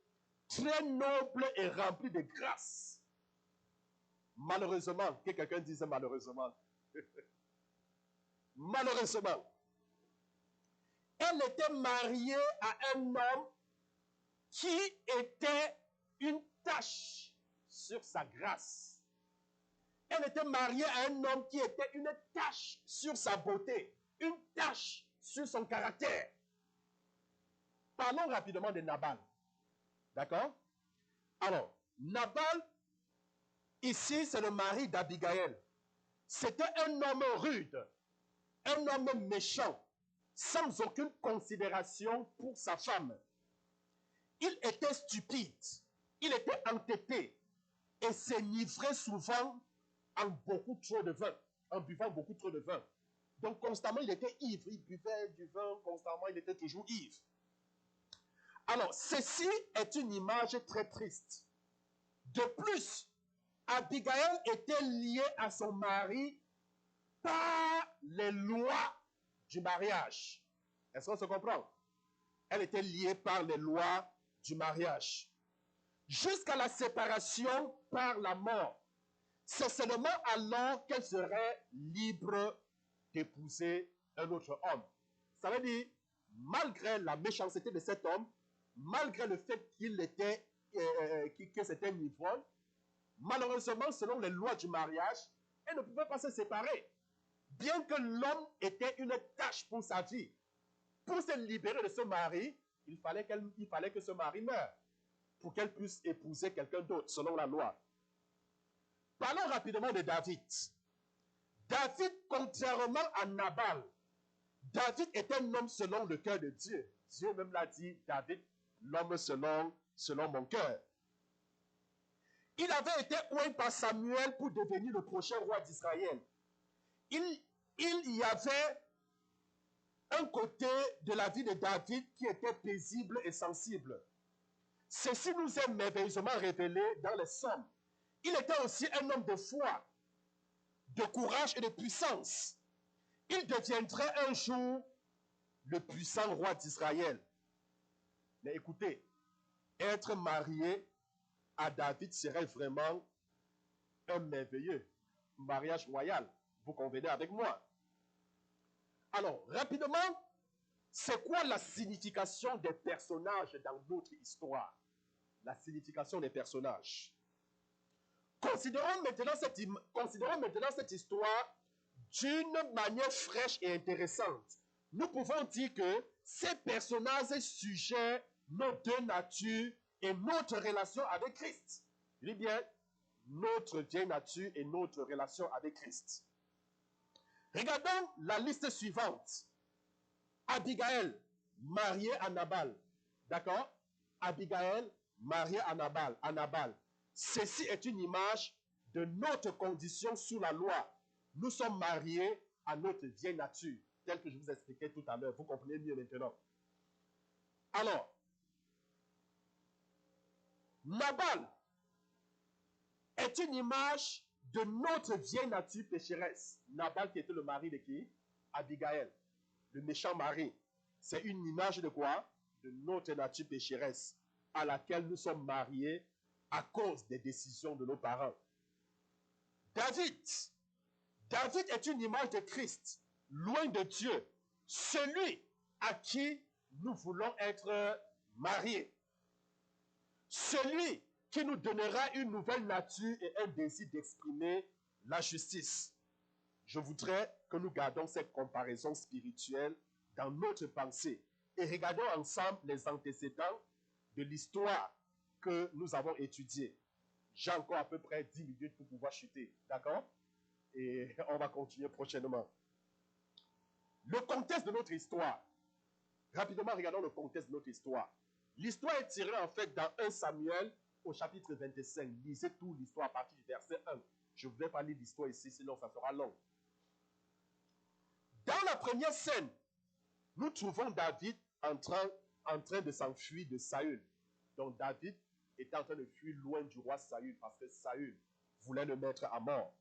très noble et remplie de grâce. Malheureusement, que quelqu'un dise malheureusement. Malheureusement, elle était mariée à un homme qui était une tache sur sa grâce. Elle était mariée à un homme qui était une tache sur sa beauté, une tache sur son caractère. Parlons rapidement de Nabal. D'accord? Alors, Nabal, ici, c'est le mari d'Abigail. C'était un homme rude, un homme méchant, sans aucune considération pour sa femme. Il était stupide, il était entêté et s'enivrait souvent en beaucoup trop de vin, en buvant beaucoup trop de vin. Donc constamment, il était ivre, il buvait du vin constamment, il était toujours ivre. Alors, ceci est une image très triste. De plus, Abigail était liée à son mari par les lois du mariage. Est-ce qu'on se comprend? Elle était liée par les lois du mariage. Jusqu'à la séparation par la mort. C'est seulement alors qu'elle serait libre d'épouser un autre homme. Ça veut dire, malgré la méchanceté de cet homme, malgré le fait qu'il était, que c'était un ivrogne, malheureusement, selon les lois du mariage, elle ne pouvait pas se séparer. Bien que l'homme était une tâche pour sa vie, pour se libérer de ce mari, il fallait que ce mari meure pour qu'elle puisse épouser quelqu'un d'autre, selon la loi. Parlons rapidement de David. David, contrairement à Nabal, David est un homme selon le cœur de Dieu. Dieu même l'a dit, David, l'homme selon mon cœur. Il avait été oint par Samuel pour devenir le prochain roi d'Israël. Il y avait un côté de la vie de David qui était paisible et sensible. Ceci nous est merveilleusement révélé dans les Psaumes. Il était aussi un homme de foi, de courage et de puissance. Il deviendrait un jour le puissant roi d'Israël. Mais écoutez, être marié à David serait vraiment un merveilleux mariage royal. Vous convenez avec moi? Alors, rapidement, c'est quoi la signification des personnages dans notre histoire? La signification des personnages. Considérons maintenant cette histoire d'une manière fraîche et intéressante. Nous pouvons dire que ces personnages suggèrent nos deux natures et notre relation avec Christ. Je dis bien, notre vieille nature et notre relation avec Christ. Regardons la liste suivante. Abigail, mariée à Nabal. D'accord? Abigail, mariée à Nabal. Ceci est une image de notre condition sous la loi. Nous sommes mariés à notre vieille nature, tel que je vous expliquais tout à l'heure. Vous comprenez mieux maintenant. Alors, Nabal est une image de notre vieille nature pécheresse. Nabal qui était le mari de qui? Abigail, le méchant mari. C'est une image de quoi? De notre nature pécheresse à laquelle nous sommes mariés à cause des décisions de nos parents. David est une image de Christ, loin de Dieu, celui à qui nous voulons être mariés, celui qui nous donnera une nouvelle nature et un désir d'exprimer la justice. Je voudrais que nous gardons cette comparaison spirituelle dans notre pensée et regardons ensemble les antécédents de l'histoire que nous avons étudiée. J'ai encore à peu près 10 minutes pour pouvoir chuter, d'accord? Et on va continuer prochainement. Le contexte de notre histoire. Rapidement, regardons le contexte de notre histoire. L'histoire est tirée en fait dans 1 Samuel au chapitre 25. Lisez toute l'histoire à partir du verset 1. Je ne vais pas lire l'histoire ici, sinon ça sera long. Dans la première scène, nous trouvons David en train de s'enfuir de Saül. Donc David était en train de fuir loin du roi Saül parce que Saül voulait le mettre à mort.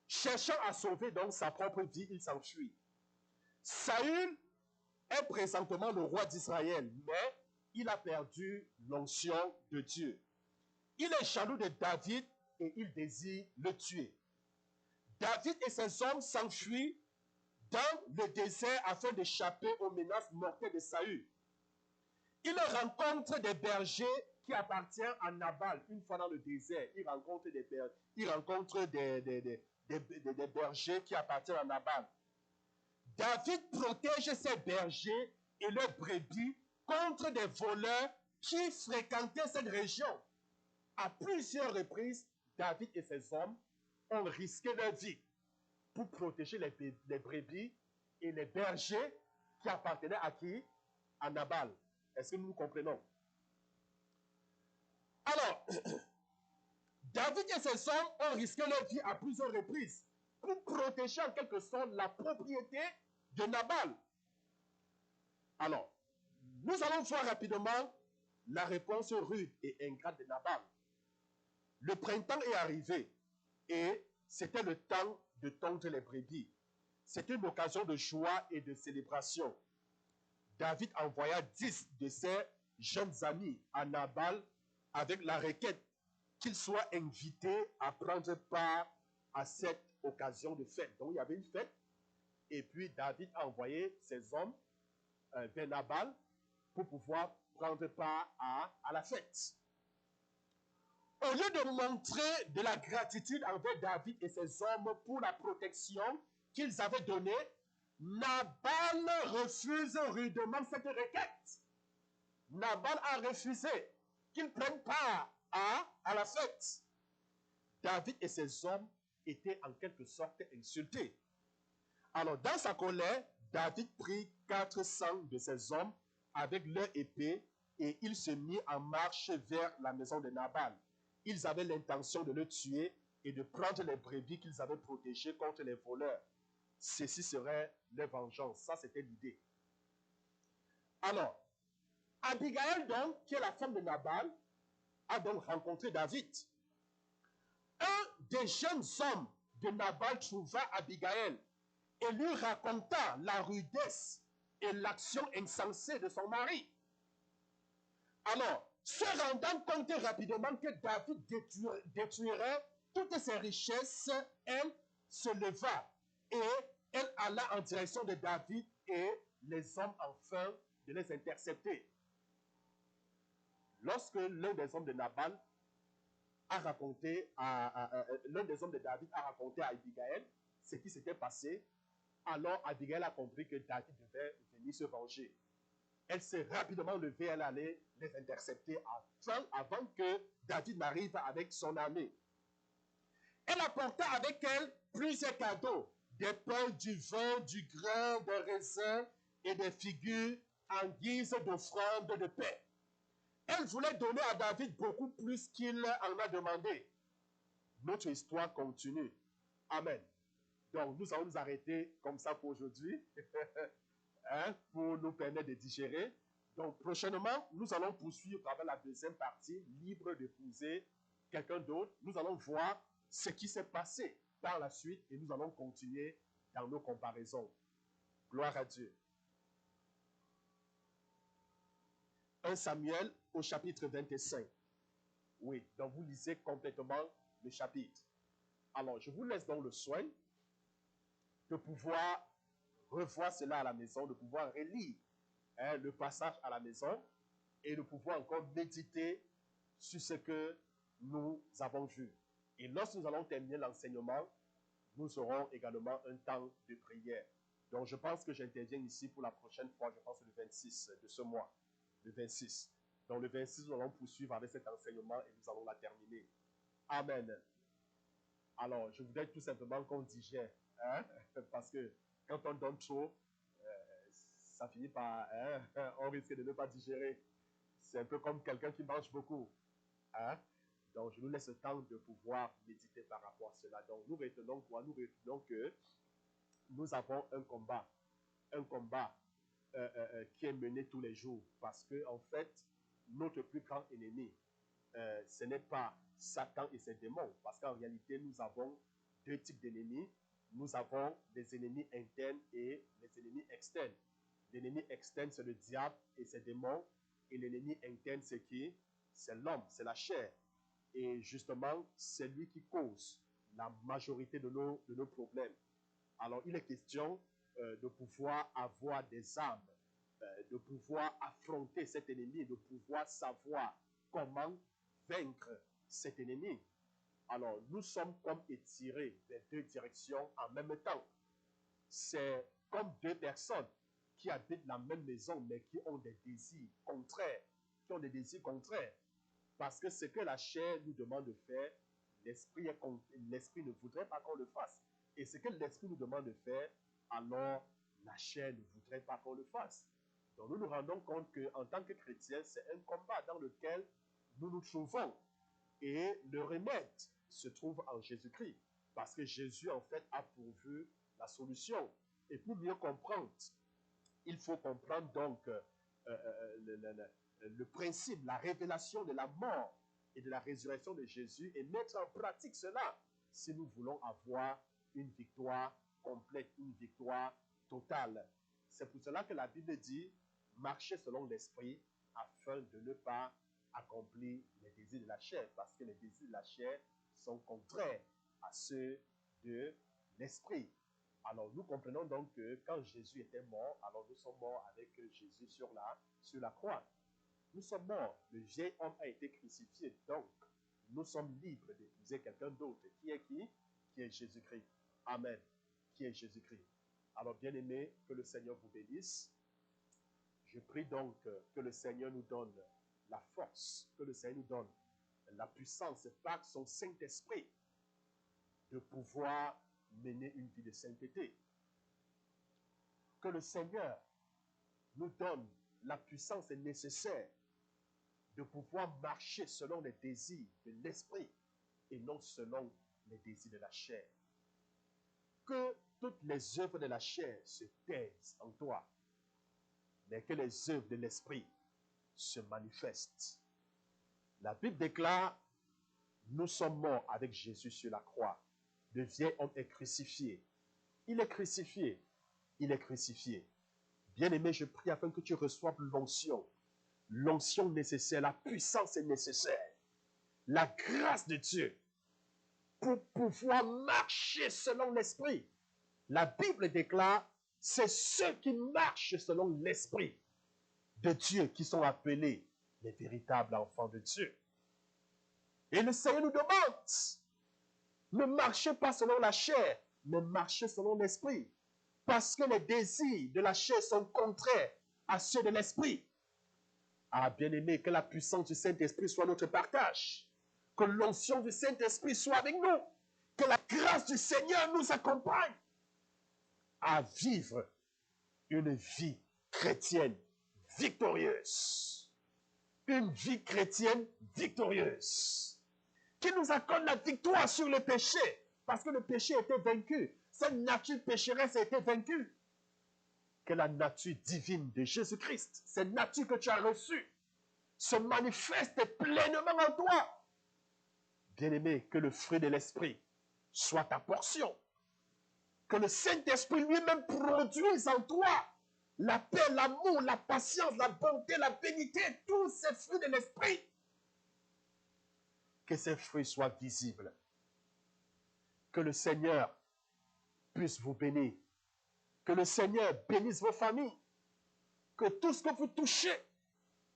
Cherchant à sauver donc sa propre vie, il s'enfuit. Saül est présentement le roi d'Israël, mais il a perdu l'onction de Dieu. Il est jaloux de David et il désire le tuer. David et ses hommes s'enfuient dans le désert afin d'échapper aux menaces mortelles de Saül. Il rencontre des bergers qui appartiennent à Nabal. Une fois dans le désert, il rencontre des bergers qui appartiennent à Nabal. David protège ses bergers et leurs brebis contre des voleurs qui fréquentaient cette région. À plusieurs reprises, David et ses hommes ont risqué leur vie pour protéger les brebis et les bergers qui appartenaient à qui? À Nabal. Est-ce que nous comprenons? Alors, David et ses hommes ont risqué leur vie à plusieurs reprises pour protéger en quelque sorte la propriété de Nabal. Alors, nous allons voir rapidement la réponse rude et ingrate de Nabal. Le printemps est arrivé et c'était le temps de tondre les brebis. C'était une occasion de joie et de célébration. David envoya 10 de ses jeunes amis à Nabal avec la requête qu'il soit invité à prendre part à cette occasion de fête. Donc il y avait une fête et puis David a envoyé ses hommes vers Nabal pour pouvoir prendre part à la fête. Au lieu de montrer de la gratitude envers David et ses hommes pour la protection qu'ils avaient donnée, Nabal refuse rudement cette requête. Nabal a refusé qu'ils prennent part à la fête. David et ses hommes étaient en quelque sorte insultés. Alors, dans sa colère, David prit 400 de ses hommes avec leur épée et il se mit en marche vers la maison de Nabal. Ils avaient l'intention de le tuer et de prendre les brebis qu'ils avaient protégées contre les voleurs. Ceci serait leur vengeance. Ça, c'était l'idée. Alors, Abigail, donc, qui est la femme de Nabal, a donc rencontré David. Un des jeunes hommes de Nabal trouva Abigail et lui raconta la rudesse et l'action insensée de son mari. Alors, se rendant compte rapidement que David détruirait toutes ses richesses, elle se leva et elle alla en direction de David et les hommes enfin de les intercepter. Lorsque l'un des hommes de Nabal a raconté l'un des hommes de David a raconté à Abigail ce qui s'était passé, alors Abigail a compris que David devait venir se venger. Elle s'est rapidement levée, elle allait les intercepter avant que David n'arrive avec son armée. Elle apporta avec elle plusieurs cadeaux, des pains, du vin, du grain, des raisins et des figures en guise d'offrande de paix. Elle voulait donner à David beaucoup plus qu'il en a demandé. Notre histoire continue. Amen. Donc, nous allons nous arrêter comme ça pour aujourd'hui, pour nous permettre de digérer. Donc, prochainement, nous allons poursuivre avec la deuxième partie, libre d'épouser quelqu'un d'autre. Nous allons voir ce qui s'est passé par la suite et nous allons continuer dans nos comparaisons. Gloire à Dieu. 1 Samuel au chapitre 25. Oui, donc vous lisez complètement le chapitre. Alors, je vous laisse donc le soin de pouvoir revoir cela à la maison, de pouvoir relire le passage à la maison et de pouvoir encore méditer sur ce que nous avons vu. Et lorsque nous allons terminer l'enseignement, nous aurons également un temps de prière. Donc, je pense que j'interviens ici pour la prochaine fois, je pense le 26 de ce mois, le 26. Donc, le 26, nous allons poursuivre avec cet enseignement et nous allons la terminer. Amen. Alors, je voudrais tout simplement qu'on digère, parce que quand on donne trop, ça finit par, on risque de ne pas digérer. C'est un peu comme quelqu'un qui mange beaucoup. Donc, je nous laisse le temps de pouvoir méditer par rapport à cela. Donc, nous retenons quoi? Nous retenons que nous avons un combat qui est mené tous les jours. Parce que, en fait, notre plus grand ennemi, ce n'est pas Satan et ses démons. Parce qu'en réalité, nous avons deux types d'ennemis. Nous avons des ennemis internes et des ennemis externes. L'ennemi externe, c'est le diable et ses démons. Et l'ennemi interne, c'est qui? C'est l'homme, c'est la chair. Et justement, c'est lui qui cause la majorité de nos problèmes. Alors, il est question de pouvoir avoir des armes, de pouvoir affronter cet ennemi, de pouvoir savoir comment vaincre cet ennemi. Alors, nous sommes comme étirés des deux directions en même temps. C'est comme deux personnes qui habitent la même maison, mais qui ont des désirs contraires, Parce que ce que la chair nous demande de faire, l'esprit ne voudrait pas qu'on le fasse. Et ce que l'esprit nous demande de faire, alors la chair ne voudrait pas qu'on le fasse. Donc nous nous rendons compte qu'en tant que chrétiens, c'est un combat dans lequel nous nous trouvons. Et le remède se trouve en Jésus-Christ. Parce que Jésus, en fait, a pourvu la solution. Et pour mieux comprendre, il faut comprendre donc le principe, la révélation de la mort et de la résurrection de Jésus et mettre en pratique cela si nous voulons avoir une victoire complète, une victoire totale. C'est pour cela que la Bible dit, marchez selon l'esprit afin de ne pas accomplir les désirs de la chair, parce que les désirs de la chair sont contraires à ceux de l'esprit. Alors, nous comprenons donc que quand Jésus était mort, alors nous sommes morts avec Jésus sur la croix. Nous sommes morts. Le vieil homme a été crucifié. Donc, nous sommes libres d'épouser quelqu'un d'autre. Qui est qui? Qui est Jésus-Christ. Amen. Qui est Jésus-Christ. Alors, bien-aimés, que le Seigneur vous bénisse. Je prie donc que le Seigneur nous donne la force, que le Seigneur nous donne la puissance par son Saint-Esprit de pouvoir mener une vie de sainteté. Que le Seigneur nous donne la puissance nécessaire de pouvoir marcher selon les désirs de l'esprit et non selon les désirs de la chair. Que toutes les œuvres de la chair se taisent en toi, mais que les œuvres de l'esprit se manifestent. La Bible déclare, nous sommes morts avec Jésus sur la croix. Le vieil homme est crucifié. Il est crucifié. Il est crucifié. Bien-aimé, je prie afin que tu reçoives l'onction. L'onction nécessaire, la puissance est nécessaire. La grâce de Dieu pour pouvoir marcher selon l'Esprit. La Bible déclare, c'est ceux qui marchent selon l'Esprit de Dieu qui sont appelés les véritables enfants de Dieu. Et le Seigneur nous demande, ne marchez pas selon la chair, mais marchez selon l'Esprit. Parce que les désirs de la chair sont contraires à ceux de l'Esprit. Ah, bien-aimé, que la puissance du Saint-Esprit soit notre partage. Que l'onction du Saint-Esprit soit avec nous. Que la grâce du Seigneur nous accompagne à vivre une vie chrétienne victorieuse. Une vie chrétienne victorieuse. Qui nous accorde la victoire sur le péché. Parce que le péché était vaincu. Cette nature pécheresse a été vaincue. Que la nature divine de Jésus-Christ, cette nature que tu as reçue, se manifeste pleinement en toi. Bien-aimé, que le fruit de l'Esprit soit ta portion. Que le Saint-Esprit lui-même produise en toi la paix, l'amour, la patience, la bonté, la bénité, tous ces fruits de l'Esprit. Que ces fruits soient visibles. Que le Seigneur puisse vous bénir. Que le Seigneur bénisse vos familles. Que tout ce que vous touchez,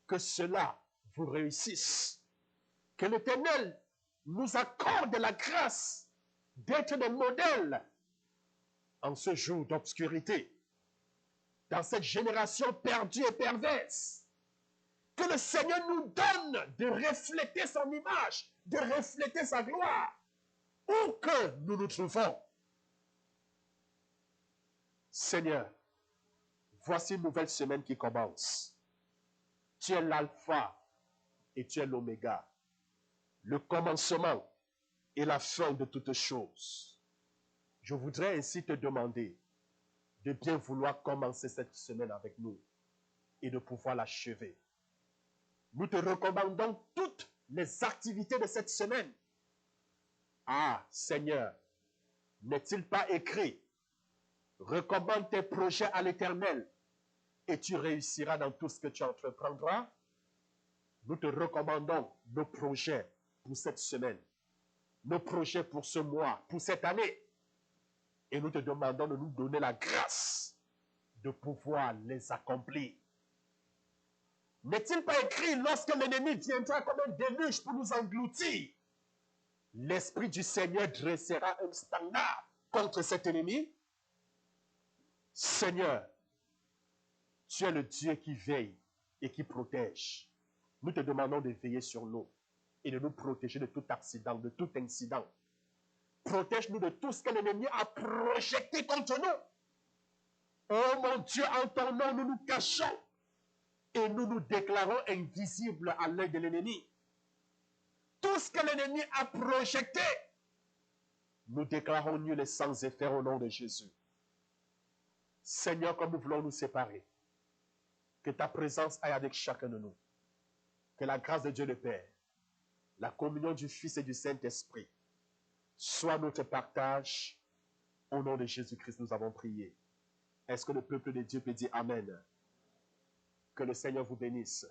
que cela vous réussisse. Que l'Éternel nous accorde la grâce d'être des modèles en ce jour d'obscurité, dans cette génération perdue et perverse. Que le Seigneur nous donne de refléter son image, de refléter sa gloire, où que nous nous trouvons. Seigneur, voici une nouvelle semaine qui commence. Tu es l'alpha et tu es l'oméga, le commencement et la fin de toutes choses. Je voudrais ainsi te demander de bien vouloir commencer cette semaine avec nous et de pouvoir l'achever. Nous te recommandons toutes les activités de cette semaine. Ah, Seigneur, n'est-il pas écrit, recommande tes projets à l'Éternel et tu réussiras dans tout ce que tu entreprendras? Nous te recommandons nos projets pour cette semaine, nos projets pour ce mois, pour cette année. Et nous te demandons de nous donner la grâce de pouvoir les accomplir. N'est-il pas écrit, lorsque l'ennemi viendra comme un déluge pour nous engloutir, l'Esprit du Seigneur dressera un standard contre cet ennemi? Seigneur, tu es le Dieu qui veille et qui protège. Nous te demandons de veiller sur nous et de nous protéger de tout accident, de tout incident. Protège-nous de tout ce que l'ennemi a projeté contre nous. Oh mon Dieu, en ton nom, nous nous cachons et nous nous déclarons invisibles à l'œil de l'ennemi. Tout ce que l'ennemi a projeté, nous déclarons nul et sans effet au nom de Jésus. Seigneur, comme nous voulons nous séparer, que ta présence aille avec chacun de nous. Que la grâce de Dieu le Père, la communion du Fils et du Saint-Esprit soit notre partage. Au nom de Jésus-Christ, nous avons prié. Est-ce que le peuple de Dieu peut dire Amen? Que le Seigneur vous bénisse.